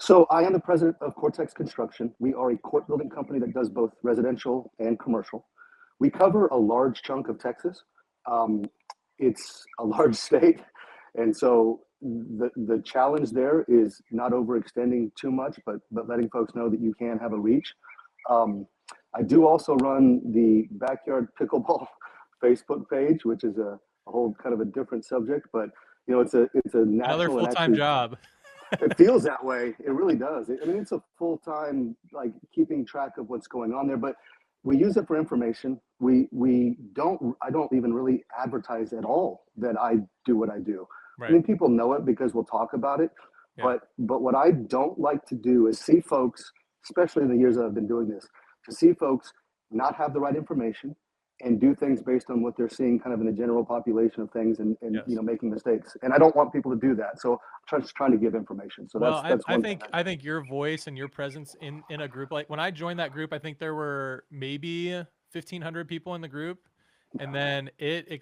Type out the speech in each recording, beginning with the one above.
So I am the president of CourTex Construction. We are a court building company that does both residential and commercial. We cover a large chunk of Texas. Um, it's a large state, and so the challenge there is not overextending too much, but letting folks know that you can have a reach. Um, I do also run the Backyard Pickleball Facebook page, which is a whole kind of a different subject, but it's a Another national and full-time actually job. it feels that way. It really does. I mean, it's a full time, like keeping track of what's going on there, but we use it for information. We don't, I don't even really advertise at all that I do what I do. I Right. mean, people know it because we'll talk about it, Yeah. but what I don't like to do is see folks, especially in the years that I've been doing this, to see folks not have the right information and do things based on what they're seeing kind of in the general population of things and Yes. making mistakes. And I don't want people to do that. So just trying to give information. So Well, that's I one thing. think I think your voice and your presence in a group, like when I joined that group, I think there were maybe 1,500 people in the group, and then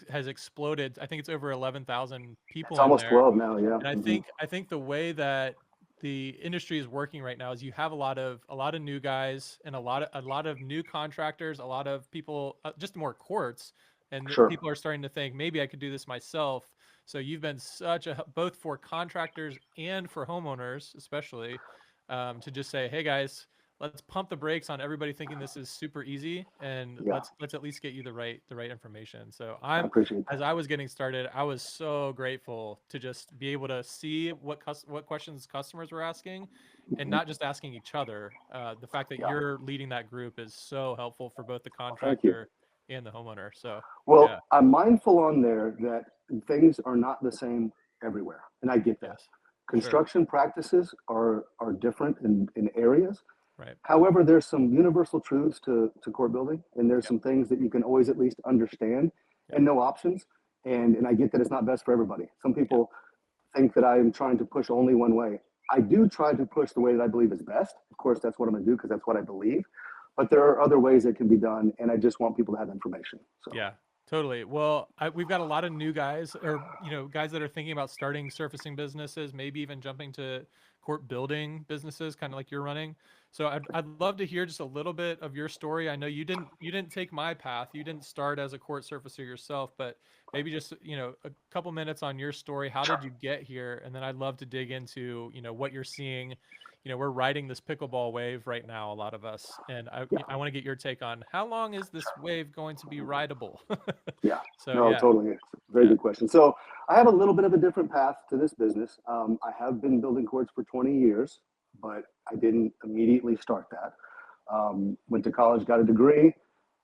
has exploded. I think it's over 11,000 It's people in almost there. 12 now. Yeah. And Hmm. I think the way that the industry is working right now is you have a lot of new guys and a lot of new contractors, a lot of people, just more courts, and Sure. people are starting to think maybe I could do this myself. So you've been such a both for contractors and for homeowners, especially, to just say, hey guys, let's pump the brakes on everybody thinking this is super easy, and Yeah. let's at least get you the right information. So I appreciate as that. I was getting started, I was so grateful to just be able to see what questions customers were asking, and Mhm. not just asking each other. The fact that Yeah. you're leading that group is so helpful for both the Thank you. contractor and the homeowner. So Well, yeah, I'm mindful on there that things are not the same everywhere. And I get that. yes, sure, Construction practices are different in areas. right, However, there's some universal truths to core building, and there's yep, some things that you can always at least understand yep, and know options. And I get that it's not best for everybody. Some yep, people think that I am trying to push only one way. I do try to push the way that I believe is best. Of course, that's what I'm going to do because that's what I believe. But there are other ways that can be done, and I just want people to have information. So, yeah. Totally. Well, we've got a lot of new guys, or guys that are thinking about starting surfacing businesses, maybe even jumping to court building businesses, kind of like you're running. So I'd love to hear just a little bit of your story. I know you didn't take my path. You didn't start as a court surfacer yourself, but maybe just a couple minutes on your story. How did sure. you get here? And then I'd love to dig into what you're seeing. We're riding this pickleball wave right now, a lot of us, and Yeah. I want to get your take on how long is this wave going to be rideable? Yeah. So No, yeah, totally. It's a very yeah, good question. So I have a little bit of a different path to this business. I have been building courts for 20 years, but I didn't immediately start that. Went to college, got a degree,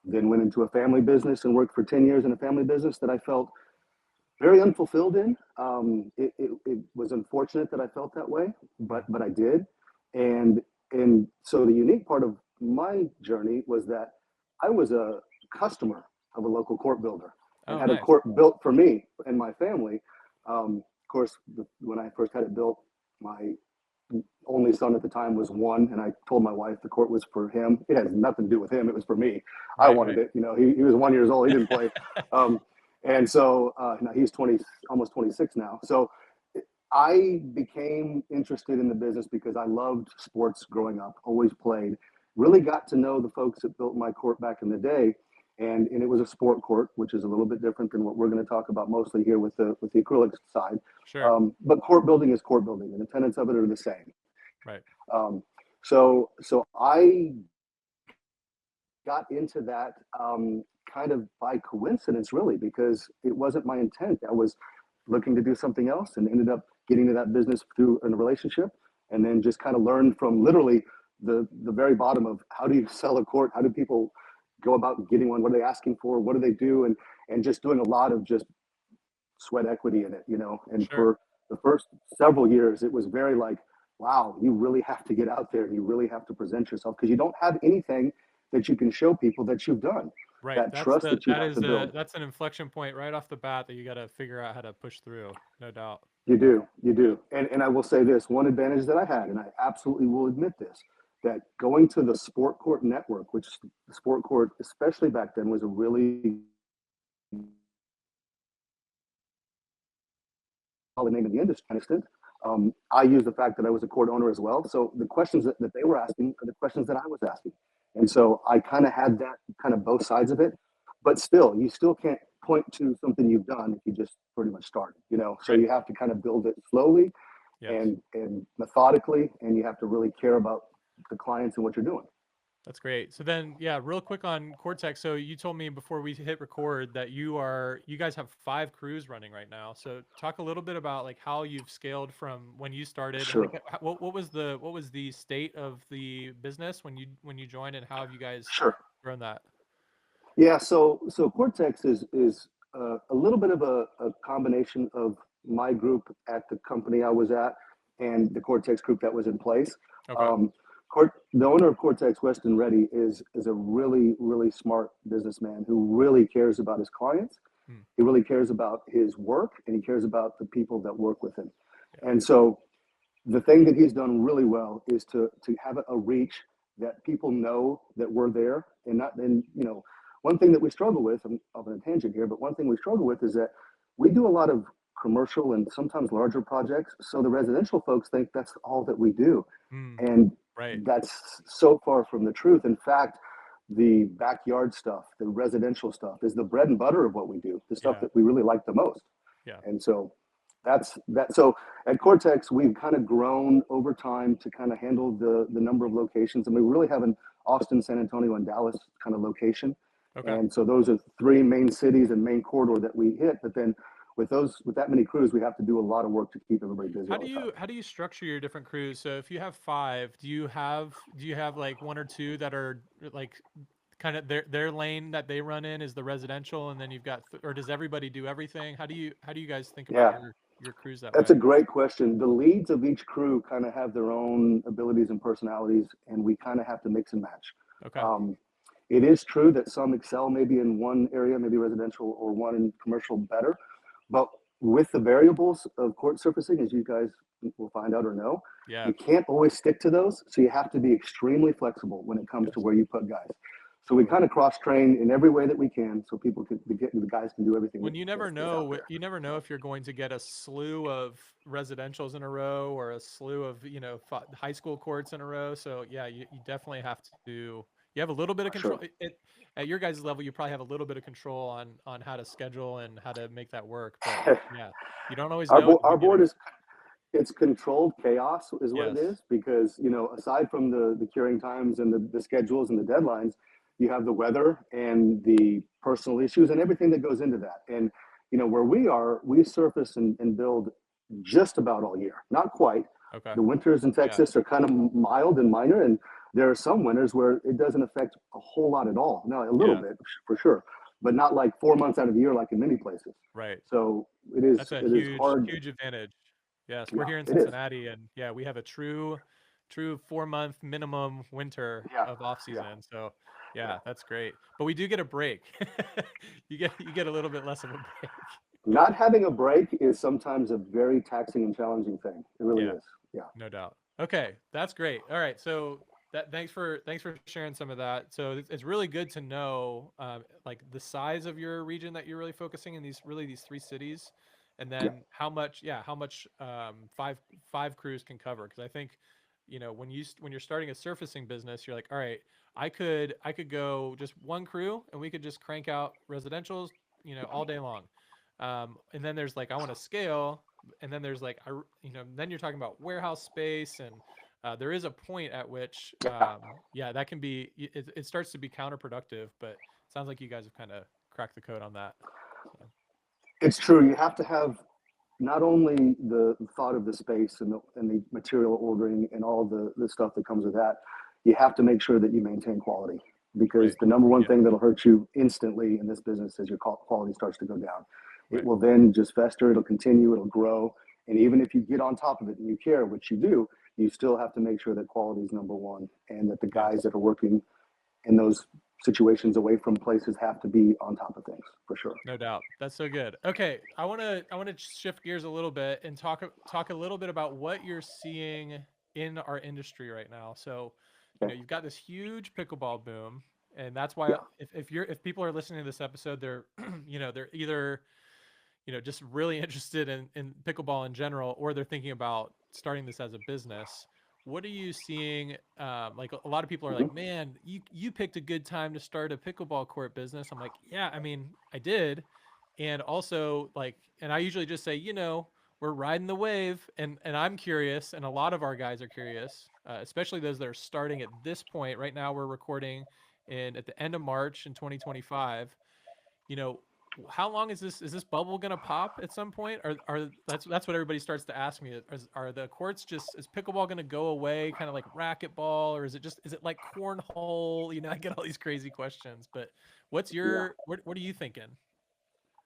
then went into a family business and worked for 10 years in a family business that I felt very unfulfilled in. It was unfortunate that I felt that way, mm, but I did. And and so the unique part of my journey was that I was a customer of a local court builder and oh had a nice, court built for me and my family. Of course, when I first had it built, my only son at the time was one, and I told my wife the court was for him. It had nothing to do with him; it was for me. I right, wanted right. it. He was 1 year old. He didn't play. Um, and so now he's 20, almost 26 now. So I became interested in the business because I loved sports growing up, always played, really got to know the folks that built my court back in the day. And it was a sport court, which is a little bit different than what we're going to talk about mostly here with the acrylic side. Sure, But court building is court building, and the tenets of it are the same. right, Um, so I got into that kind of by coincidence, really, because it wasn't my intent. I was looking to do something else and ended up getting to that business through a relationship, and then just kind of learned from literally the very bottom of how do you sell a court, how do people go about getting one, what are they asking for, what do they do, and just doing a lot of just sweat equity in it. And sure, for the first several years, it was very like, wow, you really have to get out there and you really have to present yourself because you don't have anything that you can show people that you've done. right. That trust that you have to build. That's an inflection point right off the bat that you got to figure out how to push through. No doubt. You Yeah. do. And I will say this one advantage that I had, and I absolutely will admit this, that going to the Sport Court Network, which the Sport Court, especially back then, was a really solid name in the industry. I use the fact that I was a court owner as well. So the questions that they were asking are the questions that I was asking. And so I kind of had that kind of both sides of it. But still, you still can't point to something you've done if you just pretty much started, you know? So Right. you have to kind of build it slowly Yes. and methodically, and you have to really care about the clients and what you're doing. That's great. So then, yeah, real quick on CourTex. So you told me before we hit record that you guys have 5 crews running right now. So talk a little bit about like how you've scaled from when you started. Sure, Like, what was the state of the business when you joined, and how have you guys sure. grown that? Yeah, so Cortex is a little bit of a combination of my group at the company I was at and the Cortex group that was in place. Okay. Um, the owner of Cortex, Weston Reddy, is a really smart businessman who really cares about his clients. Hmm. He really cares about his work, and he cares about the people that work with him. Yeah. And so the thing that he's done really well is to have a reach that people know that we're there, and not then you know one thing that we struggle with. I'm off on a tangent here, but one thing we struggle with is that we do a lot of commercial and sometimes larger projects, so the residential folks think that's all that we do, Hmm. and Right. that's so far from the truth. In fact, the backyard stuff, the residential stuff, is the bread and butter of what we do, the stuff Yeah. that we really like the most. Yeah. And so that's that. So at Cortex, we've kind of grown over time to kind of handle the number of locations, and we really have an Austin, San Antonio, and Dallas kind of location. Okay. And so those are 3 main cities and main corridor that we hit. But then with that many crews, we have to do a lot of work to keep everybody busy all the time. How do you structure your different crews? So if you have 5, do you have like 1 or 2 that are like kind of their lane that they run in is the residential, and then you've got or does everybody do everything? How do you guys think about Yeah, your crews that that's way? a great question. The leads of each crew kind of have their own abilities and personalities, and we kind of have to mix and match. Okay. Um, it is true that some excel maybe in one area, maybe residential, or one in commercial better. But with the variables of court surfacing, as you guys will find out or know, Yeah. you can't always stick to those. So you have to be extremely flexible when it comes to Yes. where you put guys. So we Totally. kind of cross train in every way that we can, so people can the guys can do everything When that's out there. you never know if you're going to get a slew of residentials in a row or a slew of high school courts in a row. So yeah, you definitely have to. You have a little bit of control. Sure. At your guys' level, you probably have a little bit of control on how to schedule and how to make that work. But yeah, you don't always know until Our you get board it. is it's controlled chaos is what it Yes. is, because aside from the curing times and the schedules and the deadlines, you have the weather and the personal issues and everything that goes into that. And where we are, we surface and build just about all year, not quite. Okay. The winters in Yeah. Texas are kind of mild and minor, and there are some winters where it doesn't affect a whole lot at all. Now a little Yeah. bit for sure, but not like 4 months out of the year like in many places. Right. So it is That's a it is hard. huge advantage. Yes, we're Yeah, here in it is. Cincinnati, and yeah, we have a true 4-month minimum winter Yeah, of off yeah, season. So yeah. yeah, that's great. But we do get a break. You get a little bit less of a break. Not having a break is sometimes a very taxing and challenging thing. It really Yeah, is. Yeah. no doubt. Okay, that's great. All right, so thanks for sharing some of that. So it's really good to know like the size of your region that you're really focusing in these 3 cities, and Yeah. then how much five crews can cover. Because I think when you're starting a surfacing business, you're like, all right, I could go just 1 crew and we could just crank out residentials all day long. And then there's like I want to scale, and then there's like then you're talking about warehouse space, and there is a point at which yeah, that can be it starts to be counterproductive, but it sounds like you guys have kind of cracked the code on that. So It's true. You have to have not only the thought of the space and the material ordering and all the stuff that comes with that, you have to make sure that you maintain quality, because right. the number one Yeah. thing that'll hurt you instantly in this business is your quality starts to go down. It Right. will then just fester, it'll continue, it'll grow. And even if you get on top of it and you care, which you do, you still have to make sure that quality is number one, and that the guys Yes. that are working in those situations away from places have to be on top of things for sure. No doubt. That's so good. Okay, I want to shift gears a little bit and talk a little bit about what you're seeing in our industry right now. So, Okay. you've got this huge pickleball boom, and that's why Yeah. if people are listening to this episode, they're they're either just really interested in pickleball in general, or they're thinking about starting this as a business. What are you seeing? Like a lot of people are Mhm. like, man, you picked a good time to start a pickleball court business. I'm like, yeah, I mean, I did. And also like, and I usually just say, we're riding the wave, and I'm curious, and a lot of our guys are curious, especially those that are starting at this point. Right now, we're recording in at the end of March in 2025. You know, how long is this bubble going to pop at some point? Are that's what everybody starts to ask me. Are the courts is pickleball going to go away, kind of like racquetball, or is it like cornhole? I get all these crazy questions, but Yeah. what are you thinking?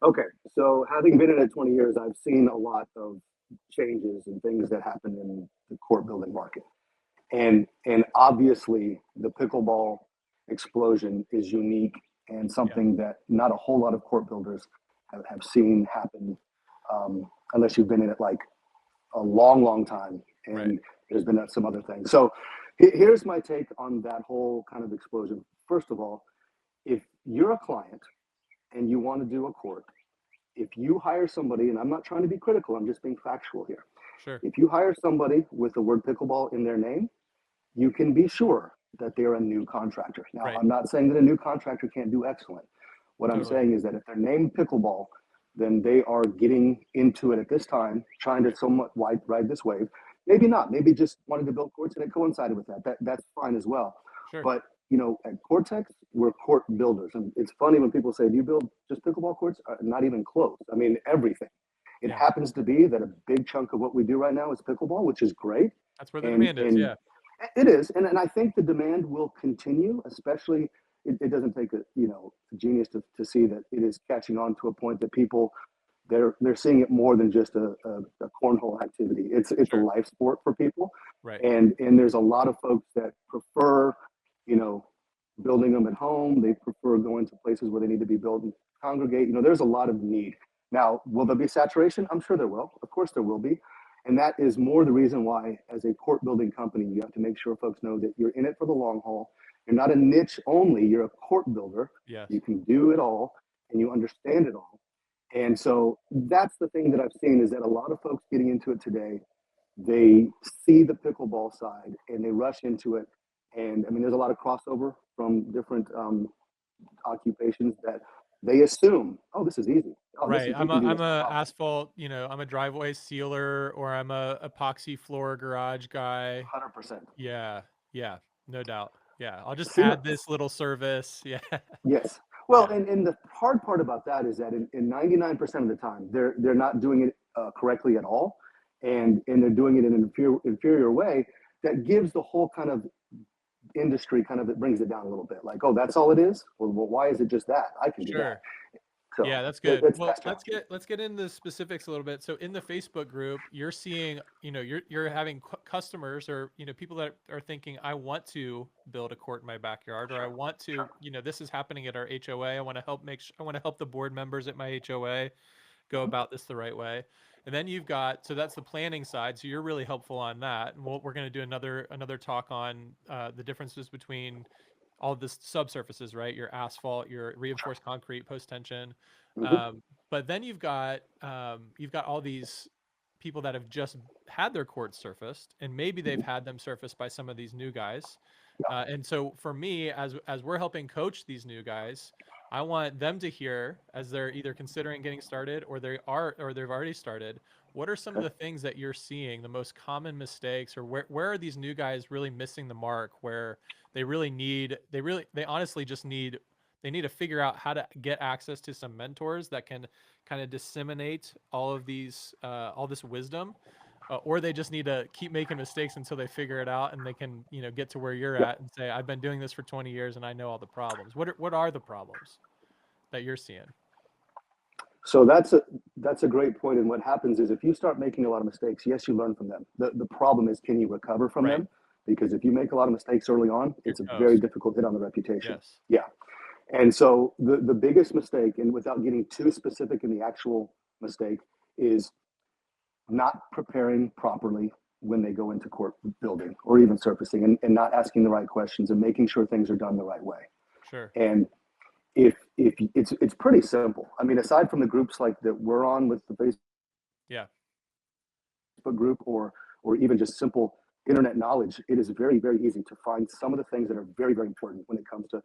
Okay. So having been in it 20 years, I've seen a lot of changes and things that happen in the court building market. And obviously the pickleball explosion is unique and Yeah, something that not a whole lot of court builders have seen happen, unless you've been in it like a long time, right. and there's been some other things. So here's my take on that whole kind of explosion. First of all, if you're a client and you want to do a court, if you hire somebody, and I'm not trying to be critical, I'm just being factual here. Sure. If you hire somebody with the word pickleball in their name, you can be sure that they're a new contractor. Now, Right. I'm not saying that a new contractor can't do excellent. What I'm Totally. saying is that if they're named pickleball, then they are getting into it at this time, trying to somewhat ride this wave. Maybe not. Maybe just wanted to build courts and it coincided with that. That's fine as well. Sure. But at CourTex, we're court builders, and it's funny when people say, "Do you build just pickleball courts?" Not even close. I mean, everything. It Yeah. happens to be that a big chunk of what we do right now is pickleball, which is great, That's where the and demand is. and Yeah. it is, and I think the demand will continue, especially it doesn't take a genius to see that it is catching on to a point that people they're seeing it more than just a cornhole activity. It's a Sure. life sport for people, Right. and there's a lot of folks that prefer you know building them at home. They prefer going to places where they need to be built and congregate. There's a lot of need. Now, will there be saturation? I'm sure there will. Of course, there will be. And that is more the reason why, as a court building company, you have to make sure folks know that you're in it for the long haul. You're not a niche only, you're a court builder. Yes. You can do it all and you understand it all. And so that's the thing that I've seen is that a lot of folks getting into it today, they see the pickleball side and they rush into it. And I mean, there's a lot of crossover from different occupations that they assume, oh, this is easy. Oh, this Right. is we I'm can a do I'm this no a problem. asphalt, I'm a driveway sealer, or I'm a epoxy floor garage guy. 100%. Yeah. Yeah. No doubt. Yeah. I'll just See, add this little service. Yeah. yes. Well, Yeah. and the hard part about that is that in 99% of the time, they're not doing it correctly at all, and they're doing it in an inferior way that gives the whole kind of industry kind of it brings it down a little bit. Like, oh, that's all it is. Well, why is it just that? I can do that. Sure. So Yeah, that's good. Well, that's let's challenging. get into the specifics a little bit. So in the Facebook group, you're seeing, you're having customers, or, people that are thinking, I want to build a court in my backyard, or I Sure, want to, sure. this is happening at our HOA. I want to help I want to help the board members at my HOA go Mhm. about this the right way. And then you've got, so that's the planning side. So you're really helpful on that. And we're going to do another talk on the differences between all of this subsurfaces, right? Your asphalt, your Sure. reinforced concrete, post tension. Hmm. But then you've got all these people that have just had their courts surfaced, and maybe they've Hmm. had them surfaced by some of these new guys. And so for me, as we're helping coach these new guys, I want them to hear, as they're either considering getting started, or they've already started, what are some of Okay. the things that you're seeing, the most common mistakes, or where are these new guys really missing the mark, where they honestly just need to figure out how to get access to some mentors that can kind of disseminate all this wisdom, or they just need to keep making mistakes until they figure it out, and they can get to where you're Yep. at and say, I've been doing this for 20 years and I know all the problems. What are the problems that you're seeing? So that's a great point. And what happens is if you start making a lot of mistakes, yes, you learn from them. The problem is, can you recover from Right. them? Because if you make a lot of mistakes early on, You're it's a very toast. difficult hit on the reputation. Yes. Yeah. And so the biggest mistake, and without getting too specific in the actual mistake, is not preparing properly when they go into court building or even surfacing, and not asking the right questions and making sure things are done the right way. Sure. And if it's pretty simple. I mean, aside from the groups like that we're on with the Facebook Yeah. group, or even just simple internet knowledge, it is very, very easy to find some of the things that are very, very important when it comes to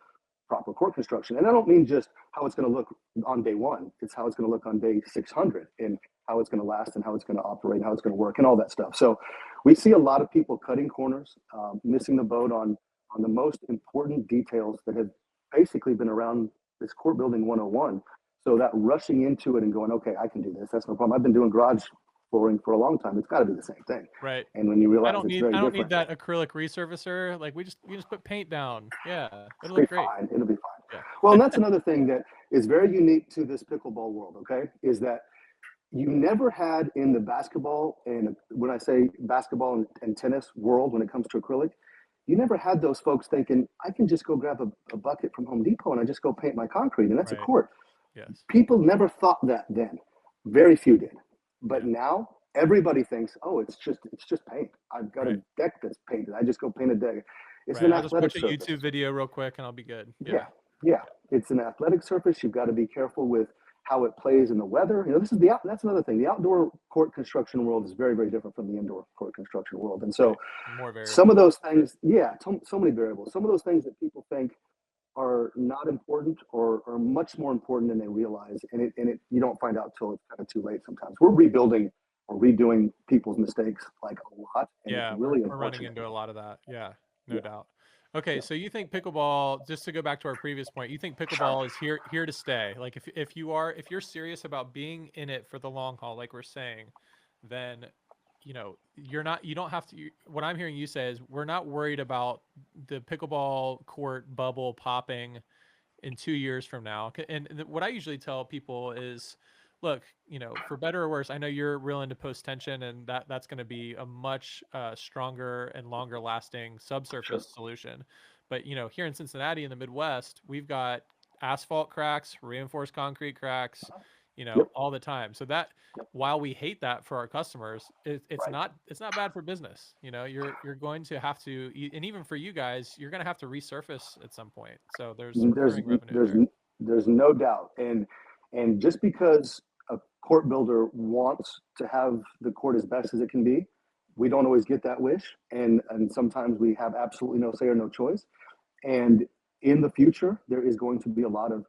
proper court construction. And I don't mean just how it's going to look on day one, it's how it's going to look on day 600, and how it's going to last, and how it's going to operate, and how it's going to work, and all that stuff. So we see a lot of people cutting corners, missing the boat on the most important details that have basically been around this court building 101. So that rushing into it and going, okay, I can do this, that's no problem. I've been doing garage flooring for a long time. It's got to be the same thing. Right. And when you realize I it's very don't different, need that acrylic resurfacer. Like we just put paint down. Yeah. It'll be look great. fine. It'll be fine. Yeah. Well, and that's another thing that is very unique to this pickleball world. Okay, is that you never had in the basketball, and when I say basketball and tennis world, when it comes to acrylic, you never had those folks thinking, I can just go grab a bucket from Home Depot and I just go paint my concrete, and that's a Right. court. Yes. People never thought that then. Very few did. But Yeah. now everybody thinks, oh, it's just paint. I've got Right. a deck that's painted. I just go paint a deck. It's Right. an I'll just athletic watch a surface. YouTube video real quick and I'll be good. Yeah, Yeah. yeah. It's an athletic surface. You've got to be careful with how it plays in the weather. You know, that's another thing. The outdoor court construction world is very, very different from the indoor court construction world. And so Right. More variables. some of those things, yeah, so many variables. Some of those things that people think are not important or are much more important than they realize, and you don't find out till it's kind of too late. Sometimes we're rebuilding or redoing people's mistakes like a lot, and Yeah, it's really we're running unfortunate. into a lot of that. Yeah, no Yeah, doubt. Okay, yeah. so you think pickleball, just to go back to our previous point, you think pickleball is here to stay. Like if you're serious about being in it for the long haul, like we're saying, then you don't have to what I'm hearing you say is we're not worried about the pickleball court bubble popping in 2 years from now. And what I usually tell people is, look, for better or worse, I know you're real into post tension, and that's going to be a much stronger and longer lasting Sure. subsurface solution. But here in Cincinnati in the Midwest, we've got asphalt cracks, reinforced concrete cracks, Yep. all the time. So that Yep. while we hate that for our customers, Right. it's not bad for business. You're going to have to, and even for you guys, you're going to have to resurface at some point. So there's There's recurring revenue there's there. there's no doubt, and just because a court builder wants to have the court as best as it can be, we don't always get that wish, and sometimes we have absolutely no say or no choice. And in the future, there is going to be a lot of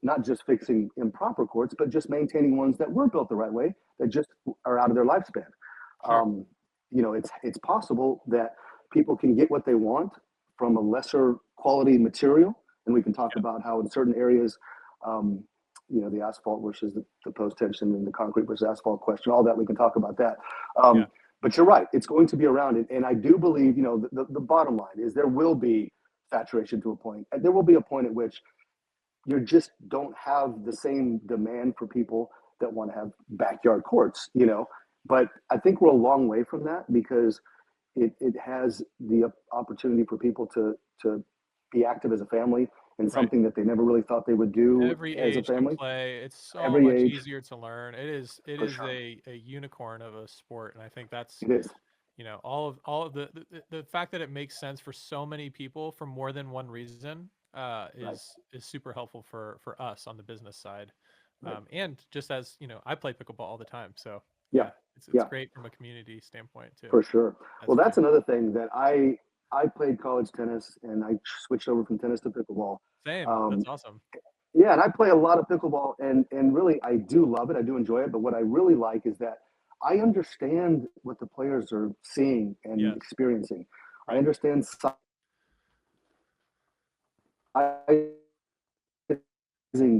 not just fixing improper courts, but just maintaining ones that were built the right way that just are out of their lifespan. Sure. It's possible that people can get what they want from a lesser quality material, and we can talk Yeah. about how in certain areas, um, the asphalt versus the post tension and the concrete versus asphalt question, all that we can talk about that. Yeah. But you're right, it's going to be around, and I do believe the bottom line is there will be saturation to a point. And there will be a point at which you just don't have the same demand for people that want to have backyard courts. But I think we're a long way from that because it has the opportunity for people to be active as a family and Right. something that they never really thought they would do Every as a age can family. play. It's so Every much age, easier to learn. It for is sure. a unicorn of a sport, and I think that's It is. all of the fact that it makes sense for so many people for more than one reason Right. is super helpful for us on the business side. Right. And just as I play pickleball all the time, so Yeah. yeah, it's Yeah. great from a community standpoint too. For sure. That's Well, that's great. another thing that I played college tennis and I switched over from tennis to pickleball. Same. That's Um, awesome. yeah, and I play a lot of pickleball, and really I do love it. I do enjoy it. But what I really like is that I understand what the players are seeing and Yes. experiencing. I Right. understand sizing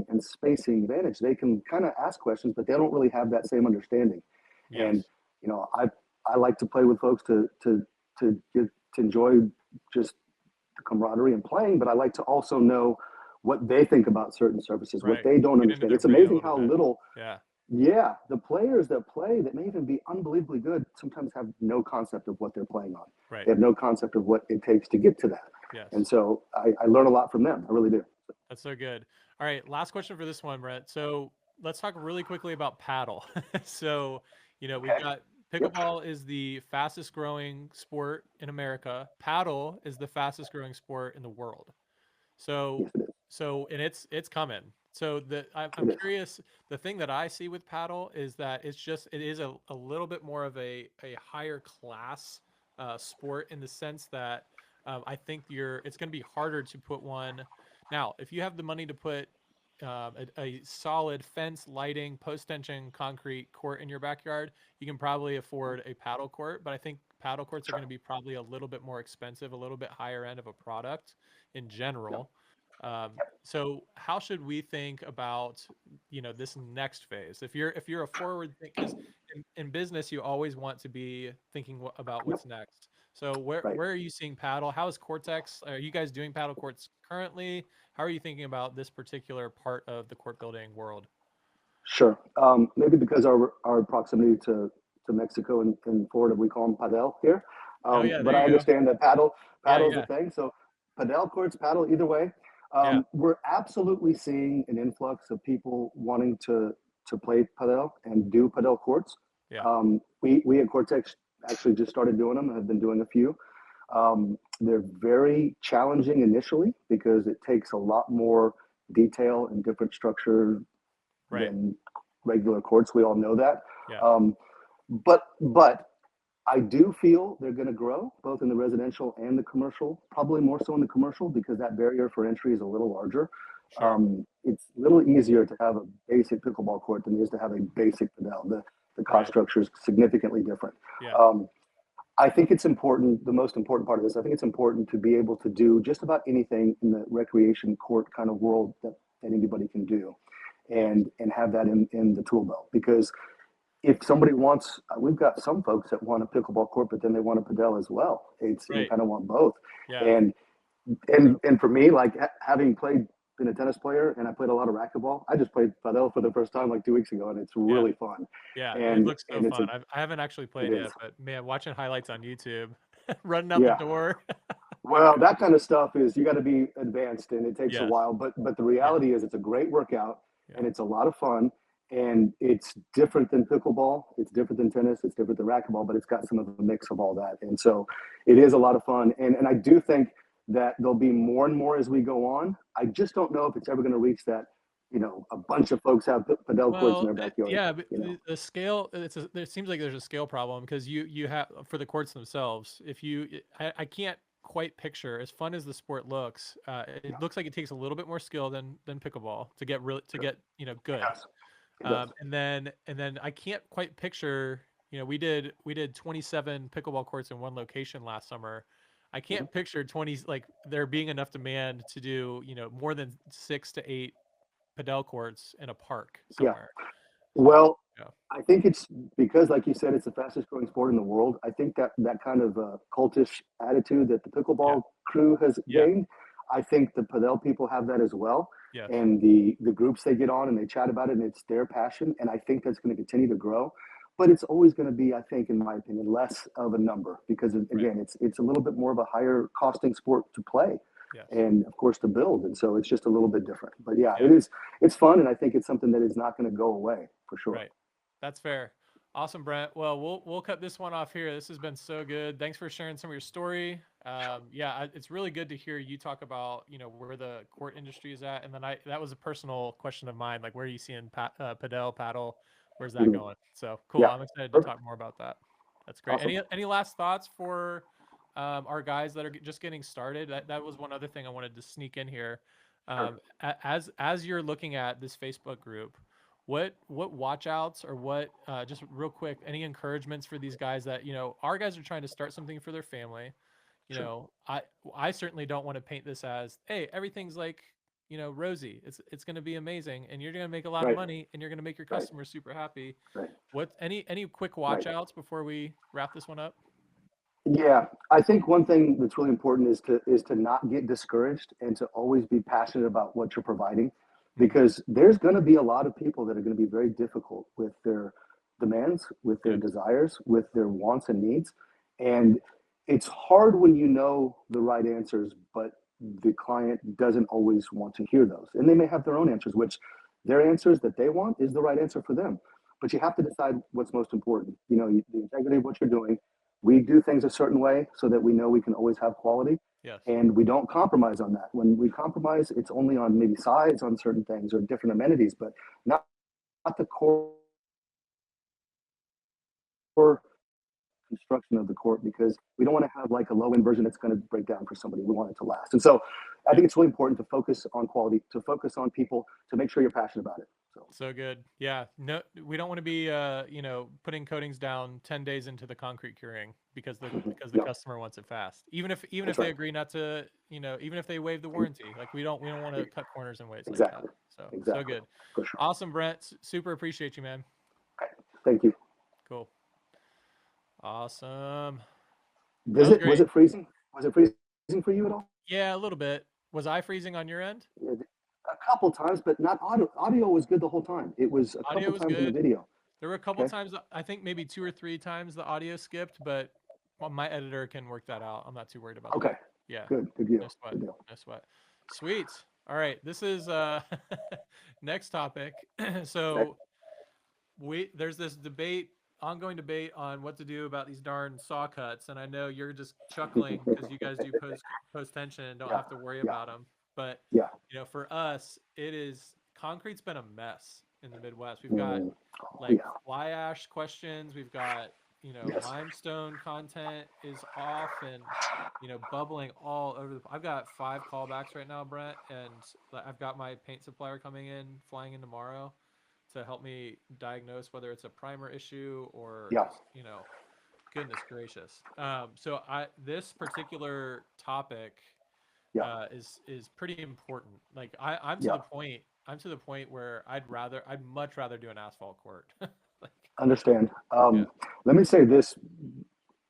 and spacing advantage. They can kind of ask questions, but they don't really have that same understanding. And Yes. I like to play with folks to enjoy just the camaraderie and playing, but I like to also know what they think about certain services, what Right. they don't Get into understand. their It's brain a amazing little how bit. little, Yeah. yeah, the players that play that may even be unbelievably good sometimes have no concept of what they're playing on. Right. They have no concept of what it takes to get to that. And Yes. so I learn a lot from them. I really do. That's so good. All right, last question for this one, Brett. So let's talk really quickly about paddle. So, we've Okay. got Yep. pickleball is the fastest growing sport in America. Paddle is the fastest growing sport in the world. So Yes, it is. So, and it's coming. So I'm It is. curious. The thing that I see with paddle is that it is a little bit more of a higher class sport in the sense that I think it's going to be harder to put one. Now, if you have the money to put a solid fence, lighting, post tension concrete court in your backyard, you can probably afford a paddle court. But I think paddle courts are going Sure. to be probably a little bit more expensive, a little bit higher end of a product in Yep. general. So how should we think about, this next phase? If you're a forward think, because in business you always want to be thinking about Yep. what's next. So where Right. where are you seeing paddle? How is CourTex? Are you guys doing paddle courts currently? How are you thinking about this particular part of the court building world? Sure. Maybe because our proximity to Mexico and Florida, we call them padel here. Oh yeah, But there I you go. understand that Yeah, paddle is a yeah, thing. So padel courts, paddle, either way. yeah, We're absolutely seeing an influx of people wanting to play padel and do padel courts. yeah. We at Cortex actually just started doing them and have been doing a few. They're very challenging initially because it takes a lot more detail and different structure Right. than regular courts. We all know that. Yeah. But I do feel they're going to grow both in the residential and the commercial. Probably more so in the commercial because that barrier for entry is a little larger. Sure. It's a little easier to have a basic pickleball court than it is to have a basic padel. The cost Right. structure is significantly different. Yeah. Um, I think it's important. The most important part of this, I think it's important to be able to do just about anything in the recreation court kind of world that anybody can do, Yes. and have that in the tool belt. Because if somebody wants, we've got some folks that want a pickleball court, but then they want a padel as well. They Right. kind of want both. Yeah. And and for me, like having been a tennis player and I played a lot of racquetball, I just played padel for the first time like 2 weeks ago, and it's Yeah. really fun. Yeah, it And looks so and it's a fun. I haven't actually it played is. yet, but man, watching highlights on YouTube, running out the Yeah. door. Well, that kind of stuff is you got to be advanced and it takes a Yes. while, but the Yeah. reality is it's a great workout Yeah. and it's a lot of fun and it's different than pickleball, it's different than tennis, it's different than racquetball, but it's got some of the mix of all that. And so it is a lot of fun. And I do think that there'll be more and more as we go on. I just don't know if it's ever going to reach that, a bunch of folks have padel courts in Well, their backyard, yeah, but the scale, there seems like there's a scale problem because you have for the courts themselves. If you, I can't quite picture as fun as the sport looks. Yeah, It looks like it takes a little bit more skill than pickleball to get really to sure. get It good. does. It does. And then I can't quite picture. We did 27 pickleball courts in one location last summer. I Mhm. can't picture 20 like there being enough demand to do more than 6 to 8 padel courts in a park Yeah. somewhere. So Well, yeah, I think it's because, like you said, it's the fastest growing sport in the world. I think that kind of cultish attitude that the yeah, pickleball crew has yeah, gained, I think the padel people have that as well. yes, And the groups they get on and they chat about it, and it's their passion. And I think that's going to continue to grow. But it's always going to be, I think, in my opinion, less of a number because right, again, it's a little bit more of a higher costing sport to play, yes, and of course to build. And so it's just a little bit different. But yeah, yeah, it's fun, and I think it's something that is not going to go away for sure. right. That's fair. Awesome, Brent. Well, we'll cut this one off here. This has been so good. Thanks for sharing some of your story. Yeah, it's really good to hear you talk about where the court industry is at, and then that was a personal question of mine, like where are you seeing padel paddle? Where's that Mhm. going? So cool. Yeah, I'm excited to perfect. talk more about that. That's great. Awesome. Any last thoughts for our guys that are just getting started? That was one other thing I wanted to sneak in here. Sure. As you're looking at this Facebook group, what watch outs or what just real quick, any encouragements for these guys that our guys are trying to start something for their family. Sure. I certainly don't want to paint this as, hey, everything's like rosy. It's going to be amazing and you're going to make a lot of Right. money and you're going to make your Right. customers super happy. Right. What any quick Right. watch outs before we wrap this one up? Yeah, I think one thing that's really important is to not get discouraged and to always be passionate about what you're providing, Hmm. because there's going to be a lot of people that are going to be very difficult with their demands, with their Yes. desires, with their wants and needs, and it's hard when you know the right answers, but the client doesn't always want to hear those, and they may have their own answers, which their answers that they want is the right answer for them. But you have to decide what's most important. The integrity of what you're doing, We do things a certain way so that we know we can always have quality. Yes. And we don't compromise on that. When we compromise, it's only on maybe size on certain things or different amenities, but not the core construction of the court, because we don't want to have like a low end version that's going to break down for somebody. We want it to last. And so I think it's really important to focus on quality, to focus on people, to make sure you're passionate about it. So good. Yeah. No, we don't want to be, putting coatings down 10 days into the concrete curing because the Yeah, customer wants it fast. Even if that's they right. agree not to, even if they waive the warranty, like we don't want to cut corners and ways like that. Exactly. So Exactly. good. For sure. Awesome, Brent. Super appreciate you, man. Okay. Thank you. Cool. Awesome. That Was was it great. freezing? Was it freezing for you at all? Yeah, a little bit. Was I freezing on your end? A couple times, but not audio. Audio was good the whole time. It was a Audio couple was times in the good. video. There were a couple Okay. times, I think maybe 2 or 3 times the audio skipped, but my editor can work that out. I'm not too worried about Okay. that. Yeah. Good. Good No deal. sweat. Good deal. No sweat. Sweet. All right. This is next topic. Okay. So there's this ongoing debate on what to do about these darn saw cuts, and I know you're just chuckling because you guys do post tension and don't Yeah. have to worry Yeah. about them. But Yeah. for us, concrete's been a mess in the Midwest. We've got Mm. Oh, like yeah. fly ash questions. We've got, Yes. limestone content is off and, bubbling all over I've got 5 callbacks right now, Brent, and I've got my paint supplier flying in tomorrow to help me diagnose whether it's a primer issue or Yeah. just, goodness gracious. So this particular topic Yeah. is pretty important. Like I'm to Yeah. the point. I'm to the point where I'd much rather do an asphalt court. Like, Understand. yeah, Let me say this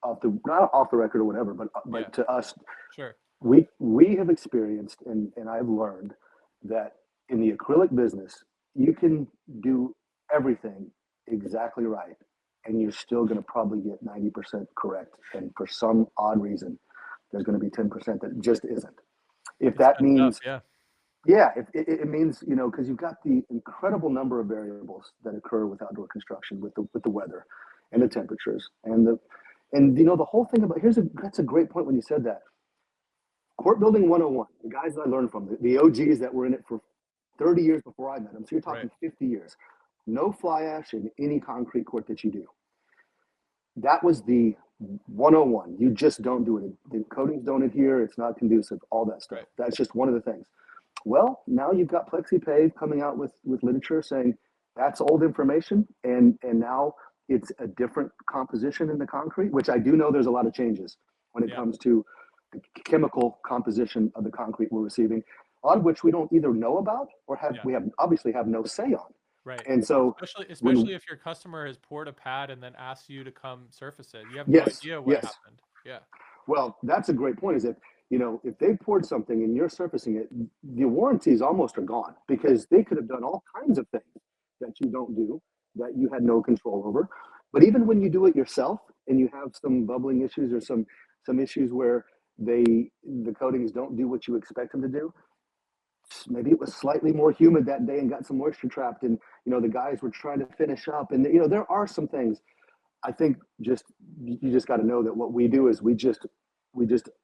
not off the record or whatever, but yeah, to us, sure, we have experienced and I've learned that in the acrylic business, you can do everything exactly right, and you're still going to probably get 90% correct. And for some odd reason, there's going to be 10% that just isn't. If it's that messed up. means, Yeah, yeah, it means, because you've got the incredible number of variables that occur with outdoor construction, with the weather and the temperatures and the whole thing about that's a great point when you said that. Court building 101, the guys that I learned from, the OGs that were in it for 30 years before I met them. So you're right. talking 50 years. No fly ash in any concrete court that you do. That was the 101. You just don't do it. The coatings don't adhere. It's not conducive, all that stuff. Right. That's just one of the things. Well, now you've got PlexiPave coming out with literature saying that's old information, and now it's a different composition in the concrete, which I do know there's a lot of changes when it Yeah. comes to the chemical composition of the concrete we're receiving, a lot of which we don't either know about or Yeah. we have obviously have no say on. Right. And so Especially if your customer has poured a pad and then asks you to come surface it. You have no yes, idea what yes. happened. Yeah. Well, that's a great point. Is if they poured something and you're surfacing it, the warranties almost are gone because they could have done all kinds of things that you don't do that you had no control over. But even when you do it yourself and you have some bubbling issues or some issues where the coatings don't do what you expect them to do, maybe it was slightly more humid that day and got some moisture trapped, and the guys were trying to finish up, and there are some things. I think you just got to know that what we do is we just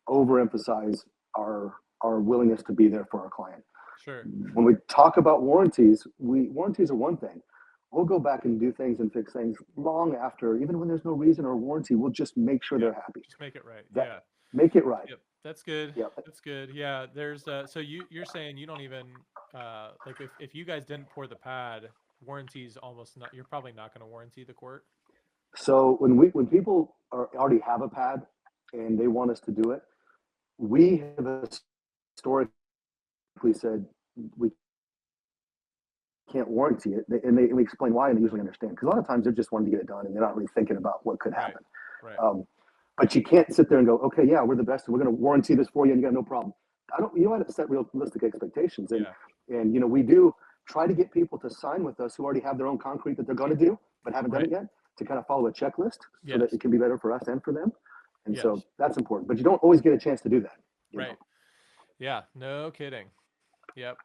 overemphasize our willingness to be there for our client. Sure. When we talk about warranties are one thing. We'll go back and do things and fix things long after, even when there's no reason or warranty. We'll just make sure Yeah. they're happy. Just make it right. That Yeah. make it right. Yep. That's good. Yep. That's good. Yeah. There's so you're saying you don't even like if you guys didn't pour the pad, warranties almost not you're probably not going to warranty the court. So when people already have a pad and they want us to do it, we have historically said we can't warranty it, and we explain why, and they usually understand because a lot of times they're just wanting to get it done and they're not really thinking about what could Right. happen. Right. But you can't sit there and go, okay, yeah, we're the best, and we're going to warranty this for you, and you got no problem. You have to set realistic expectations, and we do try to get people to sign with us who already have their own concrete that they're going to do but haven't done Right. it yet, to kind of follow a checklist so that Yes. it can be better for us and for them. And so Yes. that's important, but you don't always get a chance to do that. Right. Yeah. No kidding. Yep.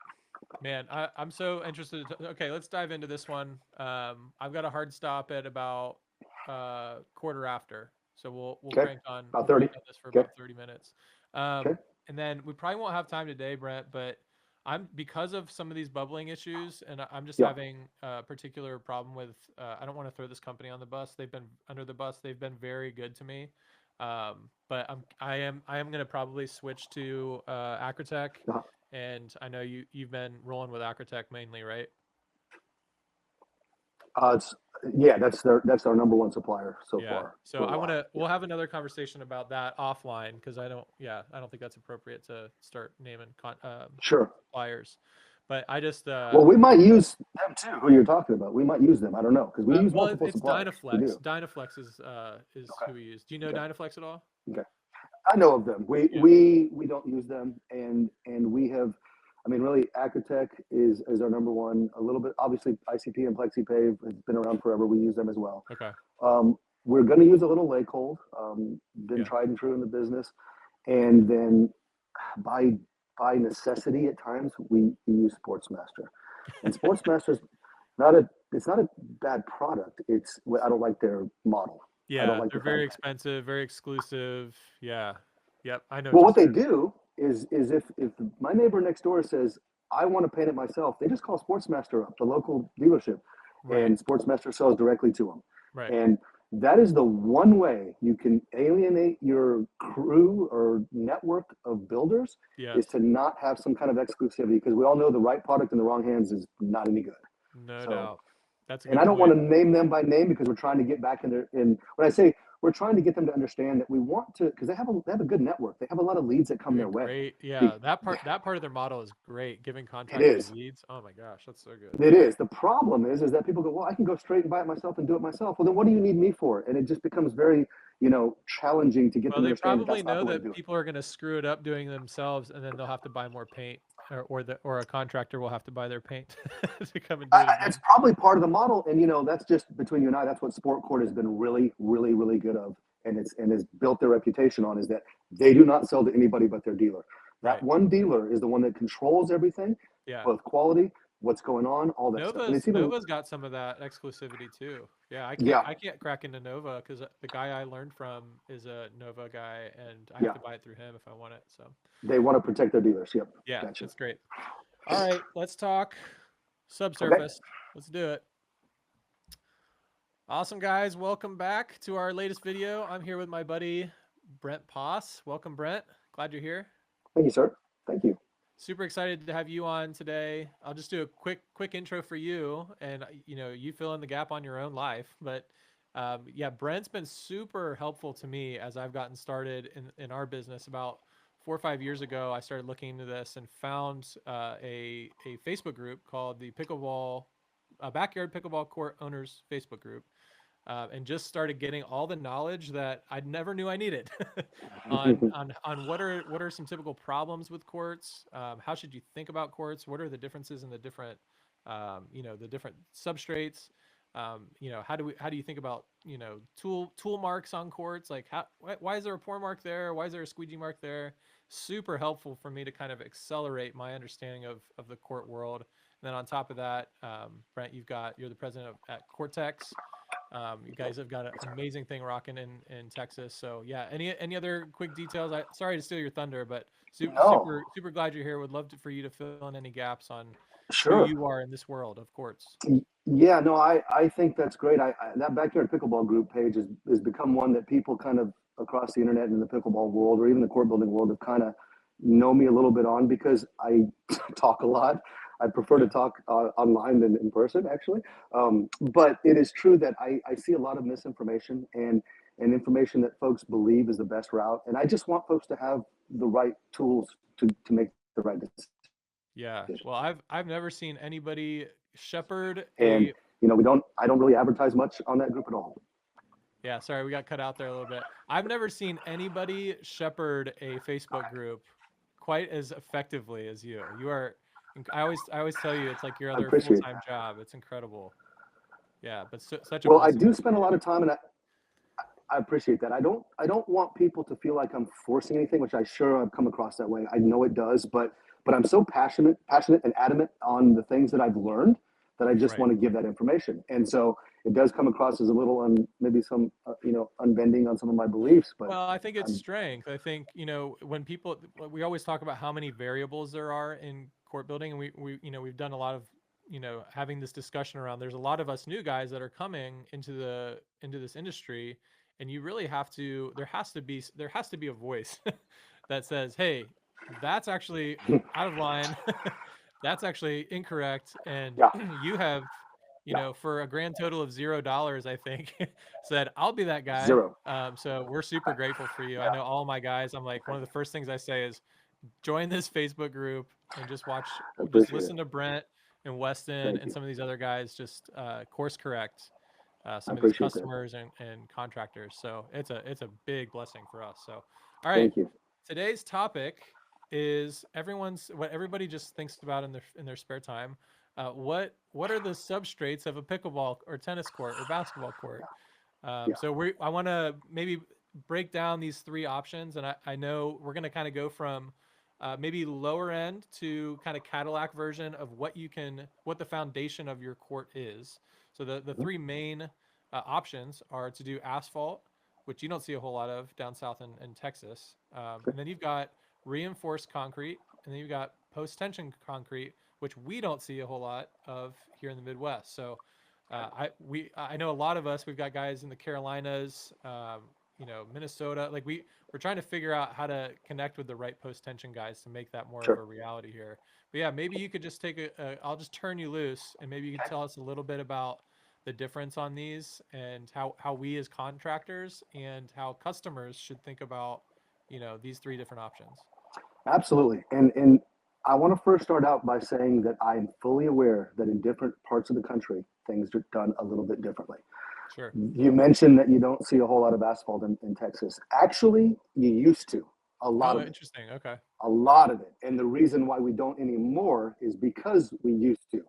Man, I'm so interested. Okay, let's dive into this one. I've got a hard stop at about quarter after. So we'll Okay. crank on About 30. this for Okay. about 30 minutes. Okay. And then we probably won't have time today, Brent, but because of some of these bubbling issues, and I'm just Yeah. having a particular problem with. I don't want to throw this company on the bus. They've been under the bus. They've been very good to me, but I am going to probably switch to Acrotech, Uh-huh. and I know you've been rolling with Acrotech mainly, right? That's our number one supplier so far. So we'll have another conversation about that offline because I don't think that's appropriate to start naming Sure. suppliers. But I just well, we might use them too. Who you're talking about? We might use them. I don't know because we use multiple it's suppliers. Dynaflex. We do. Dynaflex is Okay. who we use. Do you know Dynaflex at all? Okay. I know of them. We don't use them, and we have. I mean, really, Acrotech is our number one. A little bit, obviously, ICP and PlexiPave has been around forever. We use them as well. Okay. We're going to use a little Lakehold. Been tried and true in the business, and then by necessity at times we use Sportsmaster, and Sportsmaster's it's not a bad product. I don't like their model. I don't like they're very expensive, very exclusive. Yeah. Yep. I know. Well, what they do is if my neighbor next door says, I want to paint it myself, they just call Sportsmaster up, the local dealership, and Sportsmaster sells directly to them. Right. And that is the one way you can alienate your crew or network of builders is to not have some kind of exclusivity, because we all know the right product in the wrong hands is not any good. No doubt. That's a good and I don't point. want to name them by name because we're trying to get back in there. And when I say we're trying to get them to understand that we want to, because they have a good network. They have a lot of leads that come their way. Great. Yeah. That part of their model is great. Giving contractors leads. Oh my gosh, that's so good. It is. The problem is that people go, well, I can go straight and buy it myself and do it myself. Well, then what do you need me for? And it just becomes very, challenging to get them to understand. They probably know that people are going to screw it up doing it themselves, and then they'll have to buy more paint, or a contractor will have to buy their paint to come and do it again. It's probably part of the model, and that's just between you and I. That's what Sport Court has been really, really, really good of, and has built their reputation on, is that they do not sell to anybody but their dealer. That one dealer is the one that controls everything, both quality, what's going on, all that stuff. Nova's got some of that exclusivity too. Yeah, I can't crack into Nova because the guy I learned from is a Nova guy, and I have to buy it through him if I want it. So they want to protect their dealers. Yep. Yeah, gotcha. That's great. All right, let's talk subsurface. Let's do it. Awesome, guys. Welcome back to our latest video. I'm here with my buddy Brent Poss. Welcome, Brent. Glad you're here. Thank you, sir. Thank you. Super excited to have you on today. I'll just do a quick intro for you, and you fill in the gap on your own life. But Brent's been super helpful to me as I've gotten started in our business. About 4 or 5 years ago, I started looking into this and found a Facebook group called the Backyard Pickleball Court Owners Facebook group. And just started getting all the knowledge that I never knew I needed on what are some typical problems with courts. How should you think about courts? What are the differences in the different, the different substrates? How do you think about, tool marks on courts? Like why is there a pour mark there? Why is there a squeegee mark there? Super helpful for me to kind of accelerate my understanding of the court world. And then on top of that, Brent, you're the president at CourTex. You guys have got an amazing thing rocking in Texas. So yeah, any other quick details? Sorry to steal your thunder, but super glad you're here. Would love for you to fill in any gaps on who you are in this world of courts. Yeah, no, I think that's great. That Backyard Pickleball group page has become one that people kind of across the internet and in the pickleball world, or even the court building world, have kind of know me a little bit on, because I talk a lot. I prefer to talk online than in person, actually. But it is true that I see a lot of misinformation and information that folks believe is the best route. And I just want folks to have the right tools to make the right decision. Yeah. Well, I've never seen anybody shepherd I don't really advertise much on that group at all. Yeah, sorry, we got cut out there a little bit. I've never seen anybody shepherd a Facebook group quite as effectively as you. You are. I always tell you, it's like your other full-time job. It's incredible. Yeah, but such a I do spend a lot of time, and I appreciate that. I don't want people to feel like I'm forcing anything, which I've come across that way. I know it does, but I'm so passionate and adamant on the things that I've learned that I just want to give that information. And so it does come across as a little maybe some unbending on some of my beliefs, but Well, I think it's I'm strength. I think, when we always talk about how many variables there are in court building, and we've done a lot of, having this discussion around, there's a lot of us new guys that are coming into this industry, and you really have to, there has to be a voice that says, "Hey, that's actually out of line. That's actually incorrect." And yeah, you have, yeah, for a grand total of $0, I think, said, "I'll be that guy." zero. So we're super grateful for you. I Yeah, know all my guys. I'm like, one of the first things I say is join this Facebook group and I just appreciate it. listen to Brent and Weston Thank and you. some of these other guys just course correct I some of these appreciate that. customers and contractors. So it's a big blessing for us. So, all right, Thank you. today's topic is what everybody just thinks about in their spare time. What are the substrates of a pickleball or tennis court or basketball court? Yeah. So I want to maybe break down these three options, and I know we're going to kind of go from maybe lower end to kind of Cadillac version of what the foundation of your court is. So the Mhm. three main options are to do asphalt, which you don't see a whole lot of down south in Texas, Okay. and then you've got reinforced concrete, and then you've got post tension concrete, which we don't see a whole lot of here in the Midwest. So I know a lot of us. We've got guys in the Carolinas, Minnesota. Like we're trying to figure out how to connect with the right post tension guys to make that more of Sure. a reality here. But yeah, maybe you could just I'll just turn you loose, and maybe you could tell us a little bit about the difference on these and how we as contractors and how customers should think about these three different options. Absolutely. And I want to first start out by saying that I'm fully aware that in different parts of the country, things are done a little bit differently. Sure. You mentioned that you don't see a whole lot of asphalt in Texas. Actually, you used to, a lot Oh, of it, interesting. Okay. a lot of it. And the reason why we don't anymore is because we used to.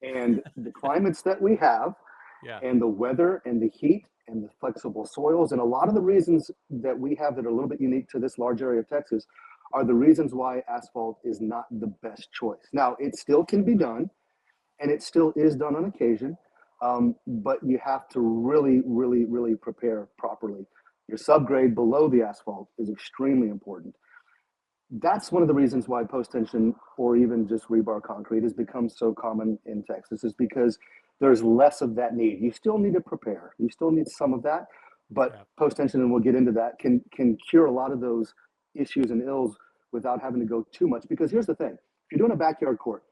And the climates that we have, Yeah. and the weather and the heat and the flexible soils, and a lot of the reasons that we have that are a little bit unique to this large area of Texas are the reasons why asphalt is not the best choice. Now, it still can be done, and it still is done on occasion, but you have to really, really, really prepare properly. Your subgrade below the asphalt is extremely important. That's one of the reasons why post tension or even just rebar concrete has become so common in Texas, is because there's less of that need. You still need to prepare. You still need some of that, but Yeah. post tension, and we'll get into that, can cure a lot of those issues and ills without having to go too much. Because here's the thing: if you're doing a backyard court,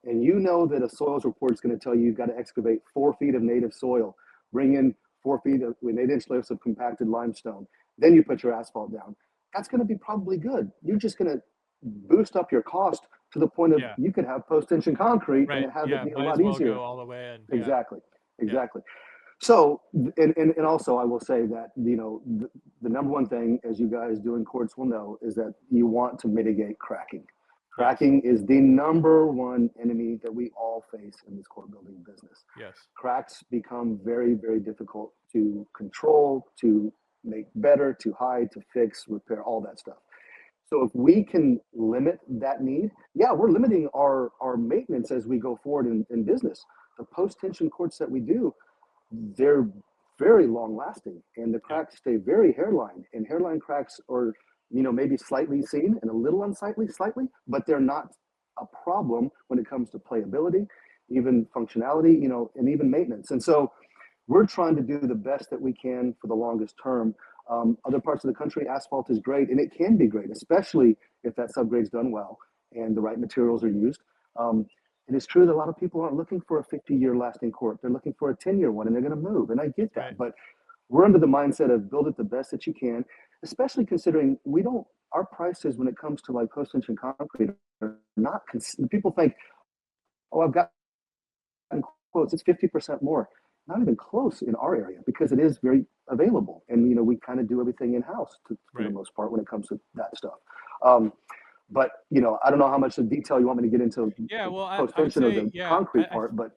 and you know that a soils report is going to tell you you've got to excavate 4 feet of native soil, bring in 4 feet with 8-inch layers of compacted limestone, then you put your asphalt down. That's going to be probably good. You're just going to boost up your cost to the point of Yeah. you could have post tension concrete and Right. have it Yeah. be a Might as lot well go easier. all the way in. Yeah. Exactly. Yeah. Exactly. So, and also I will say that, the number one thing, as you guys doing courts will know, is that you want to mitigate cracking. Yes. Cracking is the number one enemy that we all face in this court building business. Yes. Cracks become very, very difficult to control, to make better, to hide, to fix, repair, all that stuff. So if we can limit that need, yeah, we're limiting our maintenance as we go forward in business. The post tension courts that we do, they're very long lasting, and the Yeah. cracks stay very hairline. And hairline cracks are, maybe slightly seen and a little unsightly, slightly, but they're not a problem when it comes to playability, even functionality, and even maintenance. And so we're trying to do the best that we can for the longest term. Other parts of the country, asphalt is great, and it can be great, especially if that subgrade's done well and the right materials are used. It is true that a lot of people aren't looking for a 50-year lasting court. They're looking for a 10-year one, and they're going to move. And I get Right. that. But we're under the mindset of build it the best that you can, especially considering our prices when it comes to like post tension concrete are not, people think, oh, I've got quotes, it's 50% more. Not even close in our area because it is very available. And, we kind of do everything in house for the Right. most part when it comes to that stuff. But, I don't know how much of detail you want me to get into Yeah. the Well, post I would tension or say, the yeah, concrete part, but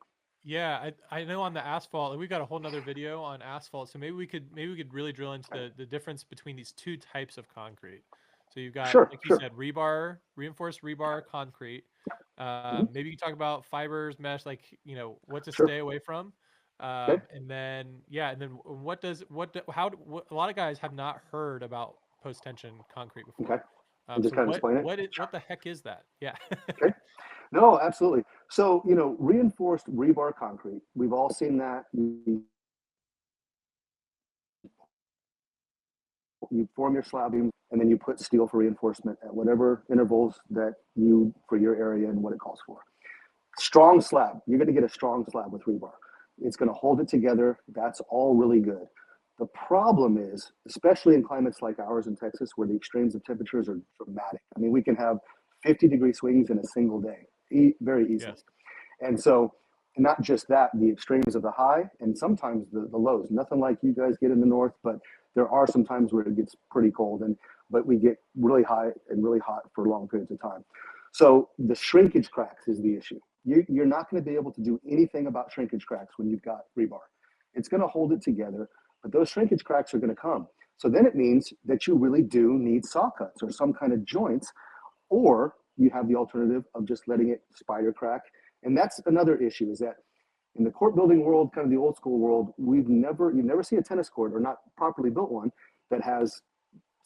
yeah, I know on the asphalt, we've got a whole nother video on asphalt. So maybe we could really drill into the difference between these two types of concrete. So you've got, sure, like you sure. said, reinforced rebar concrete. Mhm, Maybe you can talk about fibers, mesh, like, what to sure. stay away from. Okay. And then a lot of guys have not heard about post tension concrete before. Okay. And just So kind of explain it. what the heck is that? Yeah. Okay. No, absolutely. So, reinforced rebar concrete, we've all seen that. You form your slab beams and then you put steel for reinforcement at whatever intervals that you, for your area and what it calls for. Strong slab, you're going to get a strong slab with rebar. It's going to hold it together. That's all really good. The problem is, especially in climates like ours in Texas, where the extremes of temperatures are dramatic. I mean, we can have 50-degree swings in a single day, very easily. Yes. And so, not just that, the extremes of the high and sometimes the lows. Nothing like you guys get in the north, but there are some times where it gets pretty cold, but we get really high and really hot for long periods of time. So the shrinkage cracks is the issue. You're not going to be able to do anything about shrinkage cracks when you've got rebar. It's going to hold it together, but those shrinkage cracks are going to come. So then it means that you really do need saw cuts or some kind of joints, or you have the alternative of just letting it spider crack. And that's another issue, is that in the court building world, kind of the old school world, you never see a tennis court, or not properly built one, that has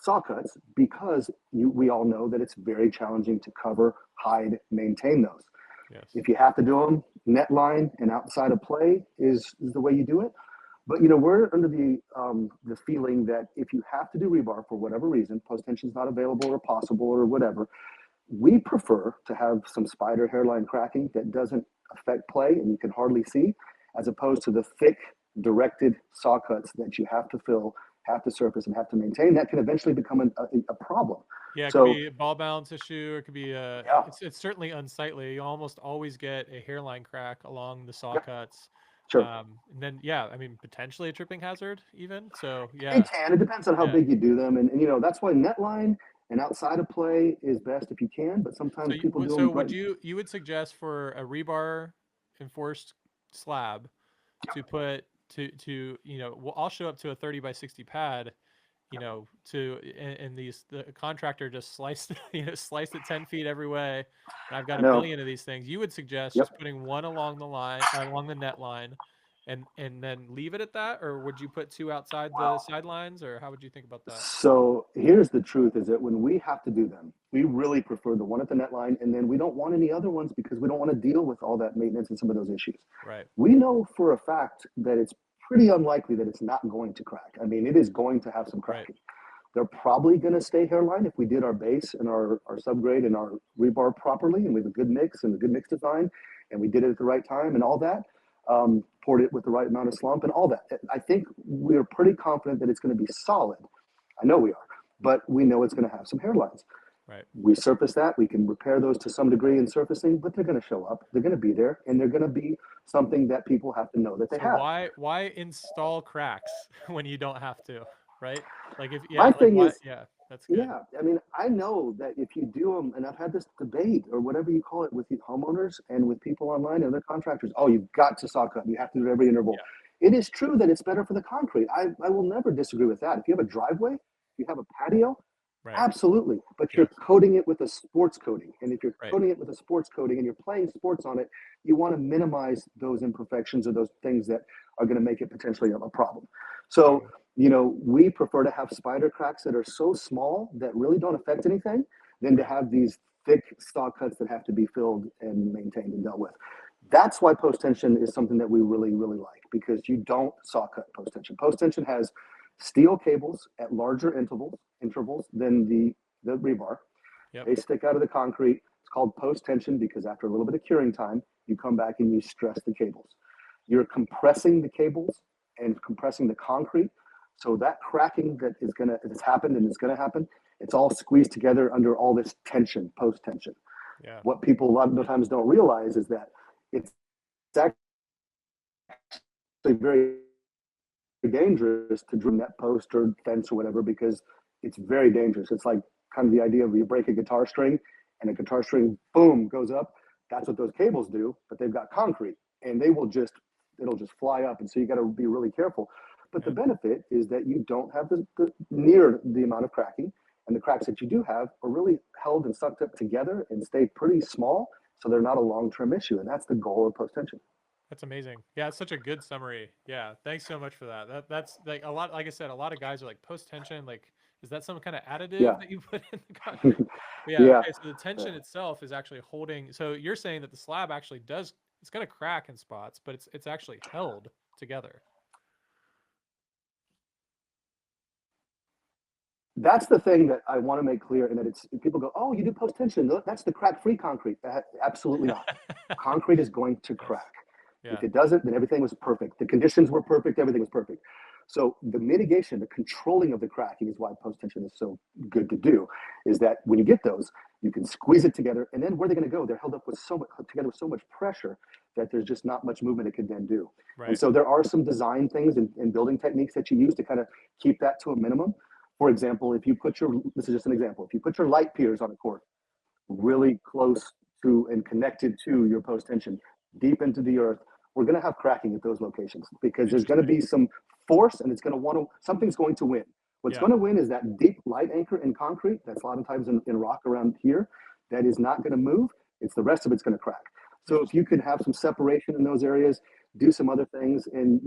saw cuts, because we all know that it's very challenging to cover, hide, maintain those. Yes. If you have to do them, net line and outside of play is the way you do it. But we're under the feeling that if you have to do rebar for whatever reason, post tension is not available or possible or whatever, we prefer to have some spider hairline cracking that doesn't affect play and you can hardly see, as opposed to the thick, directed saw cuts that you have to fill, have to surface, and have to maintain. That can eventually become a problem. Yeah, it could So, be a ball balance issue. Or it could be yeah, it's certainly unsightly. You almost always get a hairline crack along the saw yeah, cuts. sure. And then I mean potentially a tripping hazard even. So It yeah, can. It depends on how yeah. big you do them, and that's why net line and outside of play is best if you can. But sometimes people do them right. Would you would suggest for a rebar enforced slab to put to well, I'll show up to a 30 by 60 pad, and the contractor just sliced sliced it 10 feet every way, and I've got I a know. million of these things. You would suggest Yep. just putting one along the line, along the net line, and then leave it at that, or would you put two outside the Wow. sidelines, or how would you think about that? So here's the truth, is that when we have to do them, we really prefer the one at the net line, and then we don't want any other ones because we don't want to deal with all that maintenance and some of those issues. Right. We know for a fact that it's pretty unlikely that it's not going to crack. I mean, it is going to have some Right. cracking. They're probably going to stay hairline if we did our base and our subgrade and our rebar properly, and we have a good mix and a good mix design, and we did it at the right time and all that. Poured it with the right amount of slump and all that. I think we're pretty confident that it's going to be solid. I know we are, but we know it's going to have some hairlines. Right. We surface that. We can repair those to some degree in surfacing, but they're going to show up. They're going to be there, and they're going to be something that people have to know that they So have. why install cracks when you don't have to, right? Like My thing why? is, Yeah, that's good. yeah, I mean, I know that if you do them, and I've had this debate or whatever you call it with the homeowners and with people online and other contractors, oh, you've got to saw cut. You have to do it every interval. Yeah. It is true that it's better for the concrete. I will never disagree with that. If you have a driveway, if you have a patio, Right. absolutely. But you're Yes. coating it with a sports coating. And if you're Right. coating it with a sports coating and you're playing sports on it, you want to minimize those imperfections or those things that are going to make it potentially a problem. So, we prefer to have spider cracks that are so small that really don't affect anything than to have these thick saw cuts that have to be filled and maintained and dealt with. That's why post tension is something that we really, really like, because you don't saw cut post tension. Post tension has steel cables at larger intervals than the rebar. Yep. They stick out of the concrete. It's called post tension because after a little bit of curing time, you come back and you stress the cables. You're compressing the cables and compressing the concrete. So that cracking that's happened and is gonna happen, it's all squeezed together under all this tension, post tension. Yeah. What people a lot of times don't realize is that it's actually very dangerous to drill net post or fence or whatever, because it's very dangerous. It's like kind of the idea of you break a guitar string and a guitar string, boom, goes up. That's what those cables do, but they've got concrete and it'll just fly up. And so you got to be really careful. But the benefit is that you don't have near the amount of cracking, and the cracks that you do have are really held and sucked up together and stay pretty small. So they're not a long-term issue. And that's the goal of post tension. That's amazing. Yeah, it's such a good summary. Yeah, thanks so much for that. That's like a lot. Like I said, a lot of guys are like post tension. Like, is that some kind of additive Yeah, that you put in the concrete? But yeah, yeah. okay. So the tension itself is actually holding. So you're saying that the slab actually does. It's going to crack in spots, but it's actually held together. That's the thing that I want to make clear, and that it's people go, oh, you do post tension. That's the crack free concrete. Absolutely not. Concrete is going to Yes. crack. Yeah. If it doesn't, then everything was perfect. The conditions were perfect. Everything was perfect. So the mitigation, the controlling of the cracking is why post tension is so good to do. Is that when you get those, you can squeeze it together, and then where are they going to go? They're held up with so much together with so much pressure that there's just not much movement it could then do. And Right. so there are some design things and building techniques that you use to kind of keep that to a minimum. For example, if you put your, this is just an example, if you put your light piers on a court really close to and connected to your post tension deep into the earth, we're going to have cracking at those locations because there's going to Interesting. be some force and it's going to want to, something's going to win. What's Yeah. going to win is that deep light anchor in concrete, that's a lot of times in rock around here, that is not going to move. It's the rest of it's going to crack. So if Interesting. you could have some separation in those areas, do some other things, and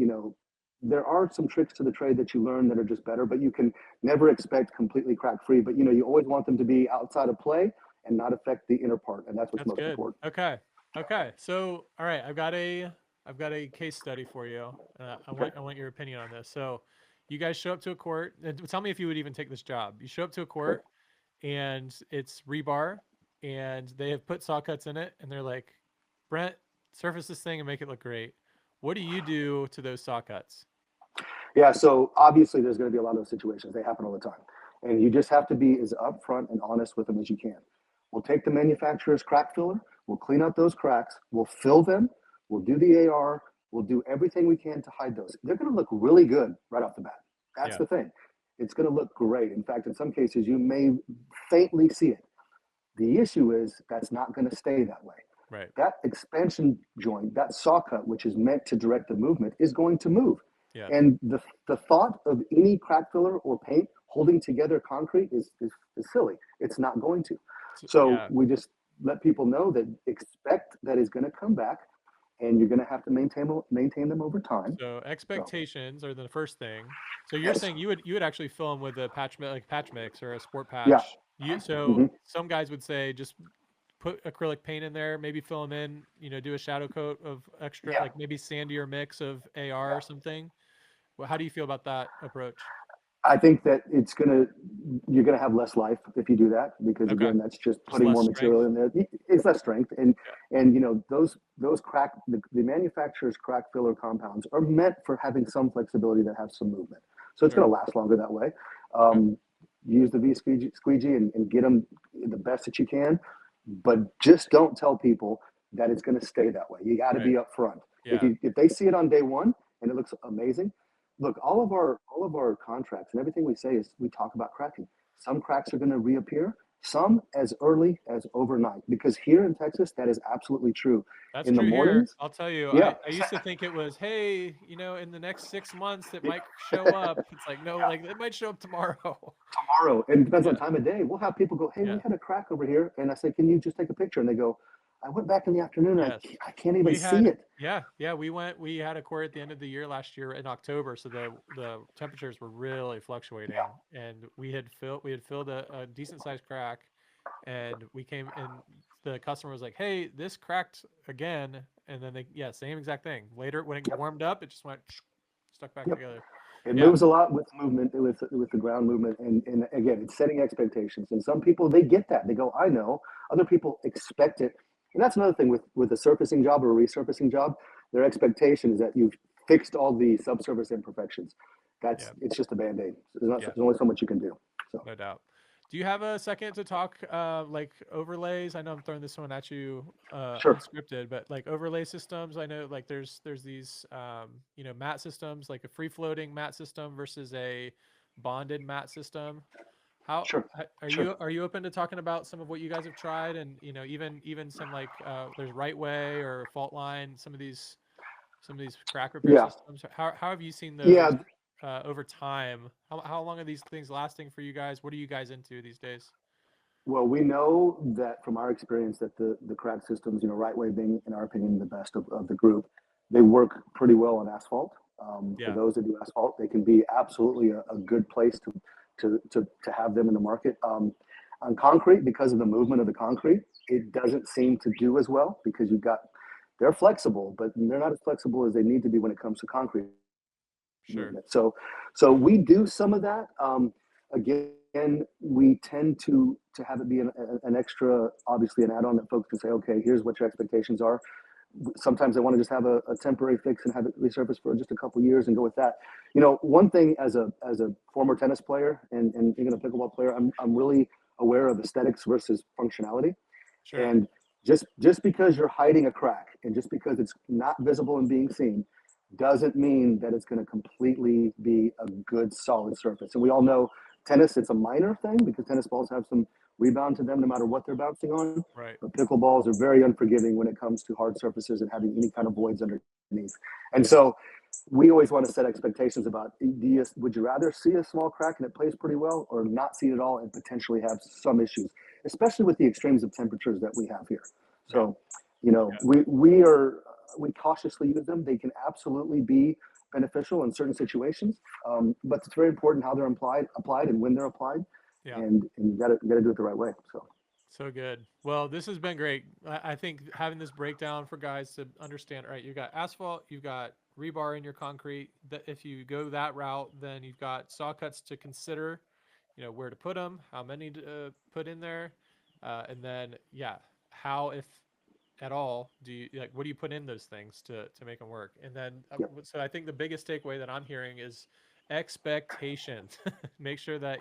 there are some tricks to the trade that you learn that are just better, but you can never expect completely crack free. But you always want them to be outside of play and not affect the inner part, and that's what's That's most good. important. Okay. Okay. So, all right, I've got a case study for you. I Okay. want I want your opinion on this. So, you guys show up to a court, and tell me if you would even take this job. You show up to a Okay. court, and it's rebar, and they have put saw cuts in it, and they're like, Brent, surface this thing and make it look great. What do you do to those saw cuts? Yeah. So obviously, there's going to be a lot of those situations. They happen all the time, and you just have to be as upfront and honest with them as you can. We'll take the manufacturer's crack filler. We'll clean out those cracks. We'll fill them. We'll do the AR. We'll do everything we can to hide those. They're going to look really good right off the bat. That's Yeah. the thing. It's going to look great. In fact, in some cases, you may faintly see it. The issue is that's not going to stay that way. Right. That expansion joint, that saw cut, which is meant to direct the movement, is going to move. Yeah. And the thought of any crack filler or paint holding together concrete is silly. It's not going to. So, So yeah. we just let people know that expect that is going to come back, and you're going to have to maintain them over time. So So expectations are the first thing. So you're yes, saying you would actually fill them with a like patch mix or a sport yeah, patch. So hmm some guys would say just put acrylic paint in there, maybe fill them in, do a shadow coat of extra, yeah. like maybe sandier mix of AR or something. Well, how do you feel about that approach? I think that you're gonna have less life if you do that because Okay, again, that's just just putting less more strength. material in there. It's less strength, and Yeah, those crack the manufacturer's crack filler compounds are meant for having some flexibility that have some movement. So it's sure. gonna last longer that way. Okay. Um, Use the V squeegee and get them the best that you can, but just don't tell people that it's gonna stay that way. You got to Right. be upfront. Yeah. If they see it on day one and it looks amazing, look, all of our contracts and everything we say is we talk about cracking. Some cracks are going to reappear, some as early as overnight, because here in Texas that is absolutely true. That's In the true here. mornings, I'll tell you, yeah, I used to think it was, hey, in the next 6 months it might show up. It's like, no, like it might show up tomorrow. tomorrow, and it depends on Yeah. time of day. We'll have people go, hey, we Yeah. had a crack over here, and I say, can you just take a picture? And they go, I went back in the afternoon, and Yes. I can't even We see had, it. yeah, we had a court at the end of the year last year in October, so the temperatures were really Yeah, fluctuating, and we had filled a decent sized crack, and we came and the customer was like, "Hey, this cracked again," and then yeah, same exact thing. Later, when it yep, warmed up, it just went stuck back yep. together. It Yeah, moves a lot with movement, with the ground movement, and again, it's setting expectations. And some people they get that they go, I know. Other people expect it, and that's another thing with a surfacing job or a resurfacing job. Their expectation is that you've fixed all the subsurface imperfections. yeah, It's just a band aid. yeah. There's only so much you can do. So No doubt. Do you have a second to talk like overlays? I know I'm throwing this one at you sure, unscripted, but like overlay systems, I know like there's these mat systems, like a free floating mat system versus a bonded mat system. How sure, are sure. you open to talking about some of what you guys have tried and even some like there's right way or fault line, some of these crack repair Yeah, systems. How have you seen those yeah. over time? How long are these things lasting for you guys? What are you guys into these days? Well, we know that from our experience that the crack systems, right way being, in our opinion, the best of the group, They work pretty well on asphalt. For Yeah. those that do asphalt, they can be absolutely a good place to have them in the market. On concrete, because of the movement of the concrete, it doesn't seem to do as well because they're flexible, but they're not as flexible as they need to be when it comes to concrete Sure. movement. So we do some of that. Again, we tend to have it be an extra, obviously an add-on that folks can say, okay, here's what your expectations are. Sometimes they want to just have a temporary fix and have it resurface for just a couple of years and go with that. One thing as a former tennis player and even a pickleball player, I'm really aware of aesthetics versus functionality. Sure. And just because you're hiding a crack and just because it's not visible and being seen doesn't mean that it's going to completely be a good solid surface. And we all know tennis, it's a minor thing because tennis balls have some rebound to them no matter what they're bouncing on. Right. But pickleballs are very unforgiving when it comes to hard surfaces and having any kind of voids underneath. And so we always want to set expectations about, would you rather see a small crack and it plays pretty well or not see it at all and potentially have some issues, especially with the extremes of temperatures that we have here. So, we cautiously use them. They can absolutely be beneficial in certain situations, but it's very important how they're applied and when they're applied. Yeah. And you gotta do it the right way. So good. Well, this has been great. I think having this breakdown for guys to understand, right, you've got asphalt, you've got rebar in your concrete. That if you go that route, then you've got saw cuts to consider, where to put them, how many to put in there. And then, how, if at all, what do you put in those things to make them work? And then, so I think the biggest takeaway that I'm hearing is expectations. Make sure that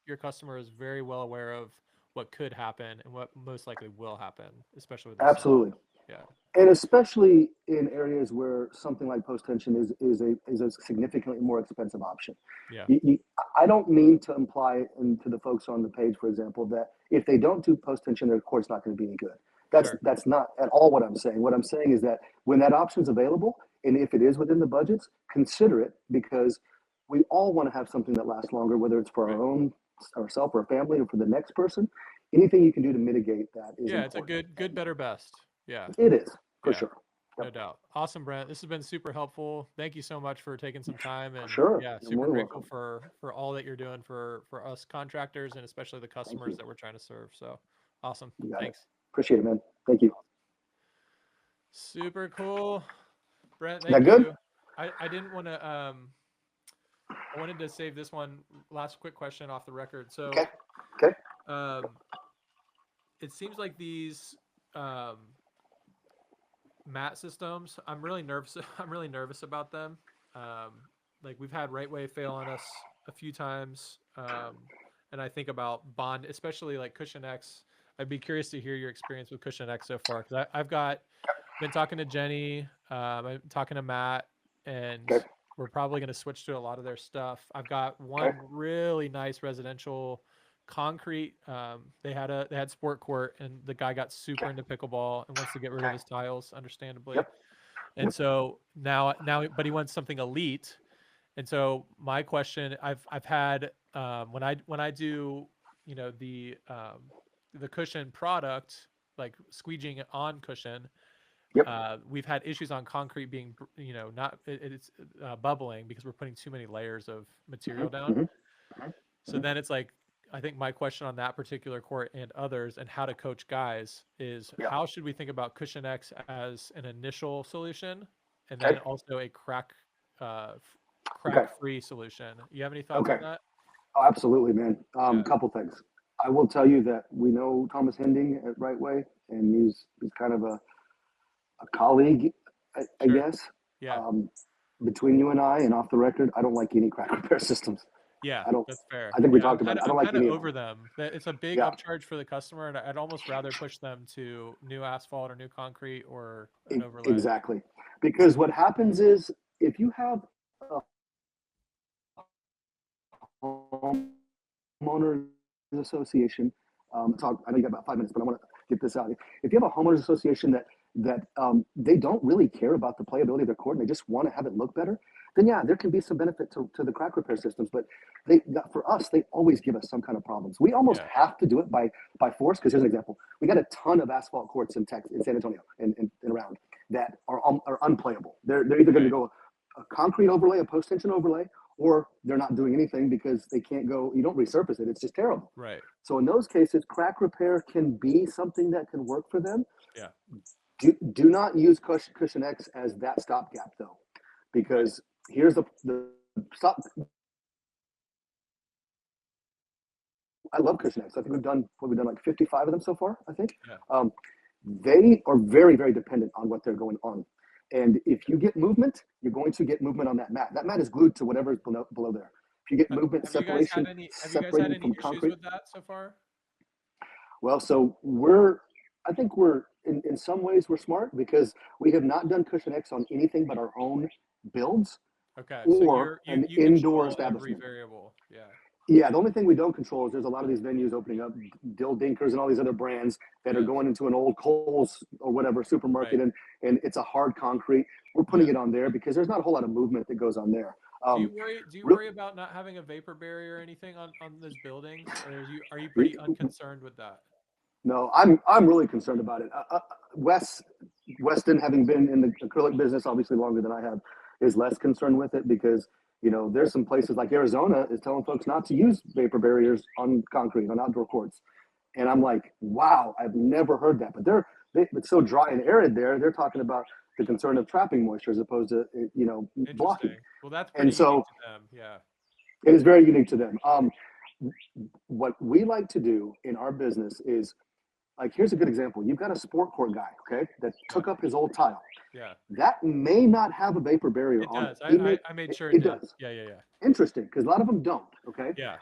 your customer is very well aware of what could happen and what most likely will happen, especially with Absolutely. Yeah. And especially in areas where something like post tension is a significantly more expensive option. Yeah. I don't mean to imply to the folks on the page, for example, that if they don't do post tension, their court's not going to be any good. That's not at all what I'm saying. What I'm saying is that when that option's available, and if it is within the budgets, consider it because we all want to have something that lasts longer, whether it's for ourselves or our family or for the next person. Anything you can do to mitigate that is important. It's a good, better, best. Yeah. It is, for sure. No doubt. Awesome, Brent. This has been super helpful. Thank you so much for taking some time and super grateful for all that you're doing for us contractors and especially the customers that we're trying to serve. So awesome. Thanks. Appreciate it, man. Thank you. Super cool. Brent, thank you. I didn't want to I wanted to save this one last quick question off the record. So okay. It seems like these mat systems, I'm really nervous about them. Like we've had Right Way fail on us a few times. And I think about Bond, especially like Cushion X. I'd be curious to hear your experience with Cushion X so far. Cause I've been talking to Jenny, I'm talking to Matt, and we're probably going to switch to a lot of their stuff. I've got one really nice residential concrete. They had sport court, and the guy got super into pickleball and wants to get rid of his tiles, understandably. And so now, but he wants something elite. And so my question, I've had when I do the cushion product, like squeegeeing on cushion. We've had issues on concrete being, it's bubbling because we're putting too many layers of material down. So then it's like, I think my question on that particular court and others and how to coach guys is how should we think about Cushion X as an initial solution and then also a crack-free solution? You have any thoughts on that? Oh, absolutely, man. Couple things. I will tell you that we know Thomas Hending at Right Way, and he's kind of a colleague, I guess. Between you and I, and off the record, I don't like any crack repair systems. Yeah, that's fair. I think we talked about it. I don't like any over them. It's a big upcharge for the customer, and I'd almost rather push them to new asphalt or new concrete or an overlay. Exactly. Because what happens is if you have a homeowners association, I know you got about 5 minutes, but I want to get this out. If you have a homeowners association that they don't really care about the playability of their court and they just want to have it look better, then there can be some benefit to the crack repair systems. But for us, they always give us some kind of problems. We almost have to do it by force. Because here's an example: we got a ton of asphalt courts in Texas, in San Antonio, and around that are unplayable. They're either going to go a concrete overlay, a post tension overlay, or they're not doing anything because they can't go. You don't resurface it; it's just terrible. Right. So in those cases, crack repair can be something that can work for them. Yeah. Do not use Cushion X as that stopgap though, because here's the stop. I love Cushion X. I think we've done like 55 of them so far. I think they are very, very dependent on what they're going on, and if you get movement, you're going to get movement on that mat. That mat is glued to whatever is below there. If you get movement, separation, separating from concrete. With that so far? Well, so I think we're in some ways we're smart because we have not done Cushion X on anything but our own builds. Okay, or so an you indoor control establishment. every variable. Yeah. Yeah, the only thing we don't control is there's a lot of these venues opening up, Dill Dinkers and all these other brands that are going into an old Kohl's or whatever supermarket, and it's a hard concrete. We're putting it on there because there's not a whole lot of movement that goes on there. Do you worry about not having a vapor barrier or anything on those buildings, or are you pretty unconcerned with that? No, I'm really concerned about it. Weston, having been in the acrylic business obviously longer than I have, is less concerned with it because there's some places like Arizona is telling folks not to use vapor barriers on concrete on outdoor courts, and I'm like, wow, I've never heard that. But it's so dry and arid there. They're talking about the concern of trapping moisture as opposed to blocking. Well, that's pretty unique to them. Yeah, it is very unique to them. What we like to do in our business is, like, here's a good example. You've got a sport court guy, okay, that took up his old tile. Yeah. That may not have a vapor barrier on it. I made sure it does. Yeah. Interesting, because a lot of them don't. Okay. Yeah.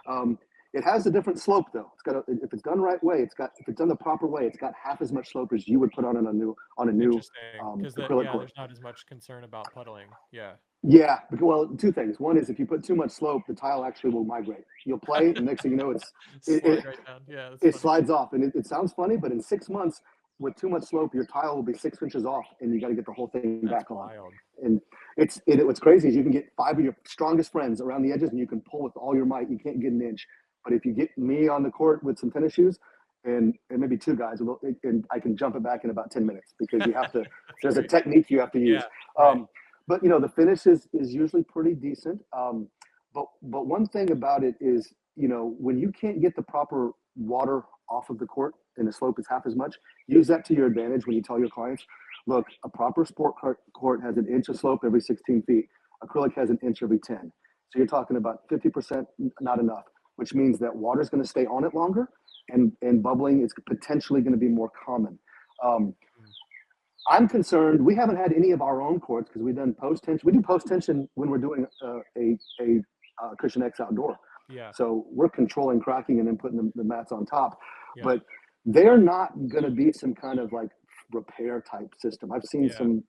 It has a different slope though. If it's done the right way, if it's done the proper way, it's got half as much slope as you would put on a new acrylic court. There's not as much concern about puddling. Yeah. Yeah, well, two things. One is if you put too much slope, the tile actually will migrate. You'll play, and next thing you know, it slides off. And it sounds funny, but in 6 months, with too much slope, your tile will be 6 inches off, and you got to get the whole thing back on. And what's crazy is you can get 5 of your strongest friends around the edges, and you can pull with all your might. You can't get an inch. But if you get me on the court with some tennis shoes, and maybe 2 guys, and I can jump it back in about 10 minutes because you have to. There's a technique you have to use. Yeah, right. But the finish is usually pretty decent. But one thing about it is, when you can't get the proper water off of the court and the slope is half as much, use that to your advantage when you tell your clients, look, a proper sport court has an inch of slope every 16 feet. Acrylic has an inch every 10. So you're talking about 50% not enough, which means that water is going to stay on it longer, and bubbling is potentially going to be more common. I'm concerned. We haven't had any of our own courts because we've done post tension. We do post tension when we're doing a Cushion X outdoor. Yeah. So we're controlling cracking and then putting the mats on top. Yeah. But they're not going to be some kind of like repair type system. I've seen some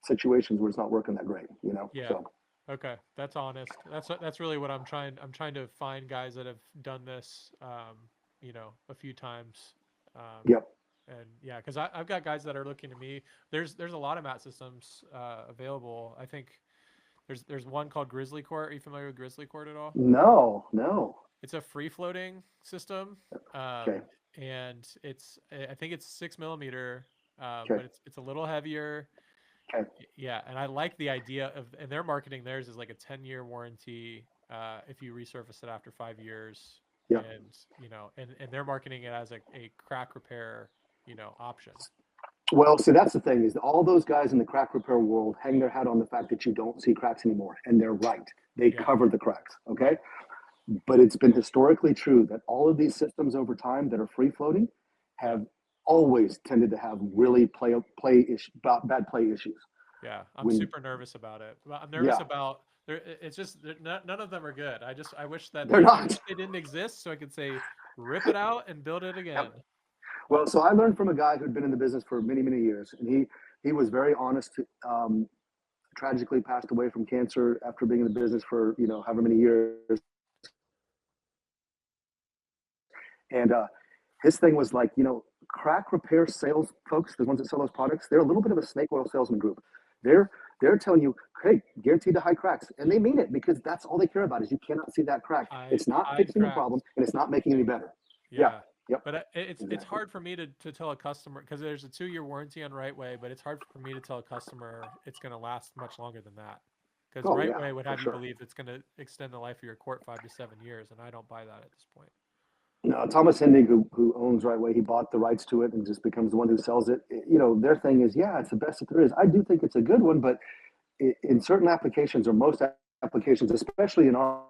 situations where it's not working that great. Yeah. So. Okay, that's honest. That's really what I'm trying to find guys that have done this, a few times. Yep. And yeah, because I've got guys that are looking to me. There's a lot of mat systems available. I think there's one called Grizzly Court. Are you familiar with Grizzly Court at all? No. It's a free floating system. Okay. And I think it's 6 millimeter, Okay. but it's a little heavier. Okay. Yeah, and I like the idea and their marketing theirs is like a 10-year warranty if you resurface it after 5 years. Yeah. And they're marketing it as a crack repair, option. Well, see, that's the thing is all those guys in the crack repair world hang their hat on the fact that you don't see cracks anymore, and they're right. They cover the cracks, okay? But it's been historically true that all of these systems over time that are free floating have always tended to have really bad play issues. Yeah, I'm super nervous about it. I'm nervous about. It's just none of them are good. I wish that they didn't exist so I could say rip it out and build it again. Yep. Well, so I learned from a guy who'd been in the business for many, many years, and he was very honest. Tragically passed away from cancer after being in the business for however many years. And his thing was like, crack repair sales folks, the ones that sell those products, they're a little bit of a snake oil salesman group. They're telling you, hey, guaranteed to high cracks. And they mean it because that's all they care about is you cannot see that crack. It's not fixing the problem and it's not making any better. Yeah. Yep. But it's Exactly. hard for me to tell a customer, because there's a 2-year warranty on Right Way, but it's hard for me to tell a customer it's going to last much longer than that. Because Oh Right yeah, Way would for have you sure. believe it's going to extend the life of your court 5 to 7 years, and I don't buy that at this point. No, Thomas Hennig, who owns Right Way, he bought the rights to it and just becomes the one who sells it. Their thing is, yeah, it's the best that there is. I do think it's a good one, but in certain applications, or most applications, especially in our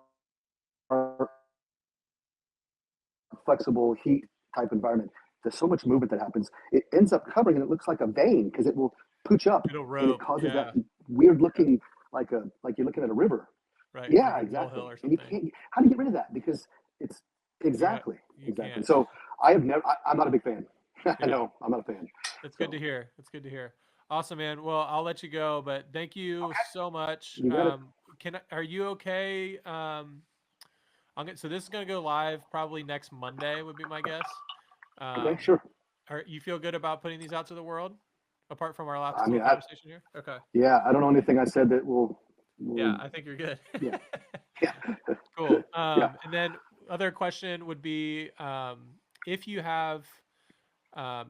flexible heat type environment, there's so much movement that happens. It ends up covering, and it looks like a vein because it will pooch up, It'll and it rope, causes that yeah, weird looking, like you're looking at a river. right, like Yeah, a exactly. molehill or And you something. can't. How do you get rid of that? Because it's Yeah, exactly, you exactly. can't. So I have never. I'm not a big fan. I Yeah, know I'm not a fan. it's good So to hear. It's good to hear. Awesome, man. Well, I'll let you go, but thank you so much. you got it. Are you okay? So this is gonna go live probably next Monday would be my guess. Okay, Um, sure. you feel good about putting these out to the world, apart from our last I little mean, conversation here? Okay. yeah, I don't know anything I said that Yeah, will. I think you're good. Yeah, yeah, Cool. yeah. And then other question would be, if you have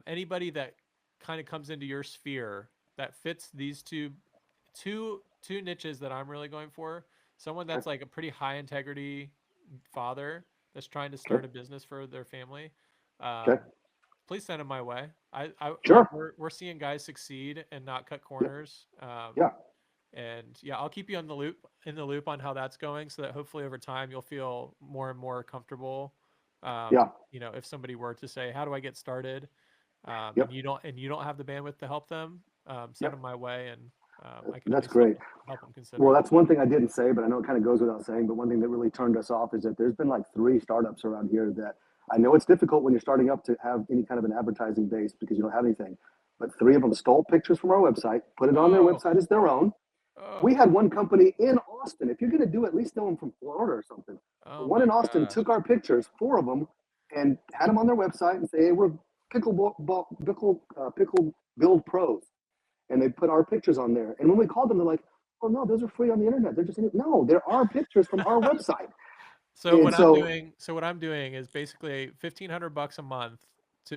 anybody that kind of comes into your sphere that fits these two niches that I'm really going for. Someone Okay, that's like a pretty high integrity father that's trying to okay, start a business for their family. Um, okay. please send them my way. I like Sure. we're seeing guys succeed and not cut Yep. corners. Yeah. And yeah, I'll keep you in the loop on how that's going, so that hopefully over time you'll feel more and more comfortable. Yeah. If somebody were to say, "How do I get started?" Yep. and you don't have the bandwidth to help them, send Yep. them my way, and I can at That's least help great. them, consider Well, it. that's one thing I didn't say, but I know it kind of goes without saying. But one thing that really turned us off is that there's been like 3 startups around here that I know it's difficult when you're starting up to have any kind of an advertising base because you don't have anything. But 3 of them stole pictures from our website, put it on their Oh, website as their own. We oh, had one company in Austin. If you're going to do it, at least do them from Florida or something. But oh one my in Austin gosh. took our pictures, 4 of them, and had them on their website and say, "Hey, we're pickle build pros," and they put our pictures on there. And when we called them, they're like, "Oh no, those are free on the internet. They're just no, there are pictures from our website." So And what I'm so, doing, so what I'm doing is basically $1,500 a month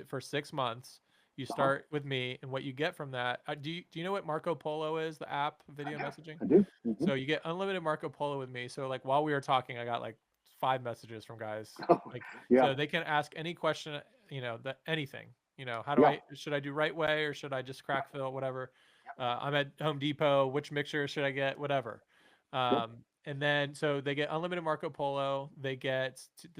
for 6 months. You uh-huh, start with me, and what you get from that, do you know what Marco Polo is, the app, video messaging? I do. So you get unlimited Marco Polo with me. So like while we were talking, I got like 5 messages from guys. Like, Yeah, so they can ask any question, that anything. How do yeah, should I do Right Way, or should I just crack fill, whatever. I'm at Home Depot. Which mixer should I get? Whatever. yep, And then so they get unlimited Marco Polo.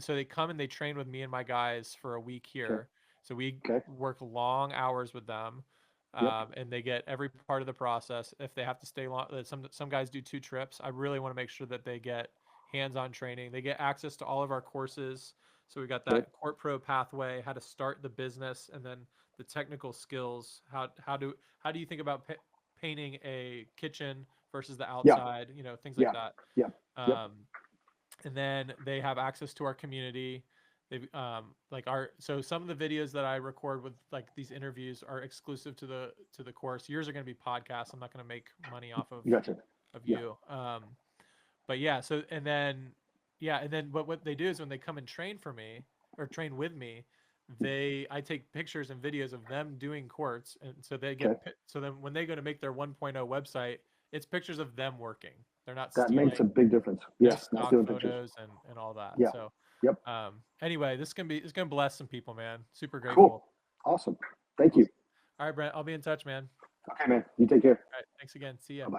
So they come and they train with me and my guys for a week okay, here. So we okay, work long hours with them, yep, and they get every part of the process. If they have to stay long, some guys do 2 trips. I really want to make sure that they get hands-on training. They get access to all of our courses. So we got okay, that Court Pro pathway, how to start the business, and then the technical skills. How do you think about painting a kitchen versus the yeah, outside? Things like yeah, that. yeah, yep, Um, and then they have access to our community. They've like our so some of the videos that I record with like these interviews are exclusive to the course. Yours are going to be podcasts. I'm not going to make money off gotcha. of Yeah, you. But yeah, so and then what they do is when they come and train for me or train with me, I take pictures and videos of them doing courts, and so okay. so then when they go to make their 1.0 website, it's pictures of them working. They're not That makes a stealing big difference. their Yeah, not stock stealing pictures. photos and all that. Yeah, So yep, anyway, it's gonna bless some people, man. Super cool, grateful. awesome. Thank you. Awesome. All right, Brent, I'll be in touch, man. Okay, man. You take care. All right, thanks again. See ya. Bye bye.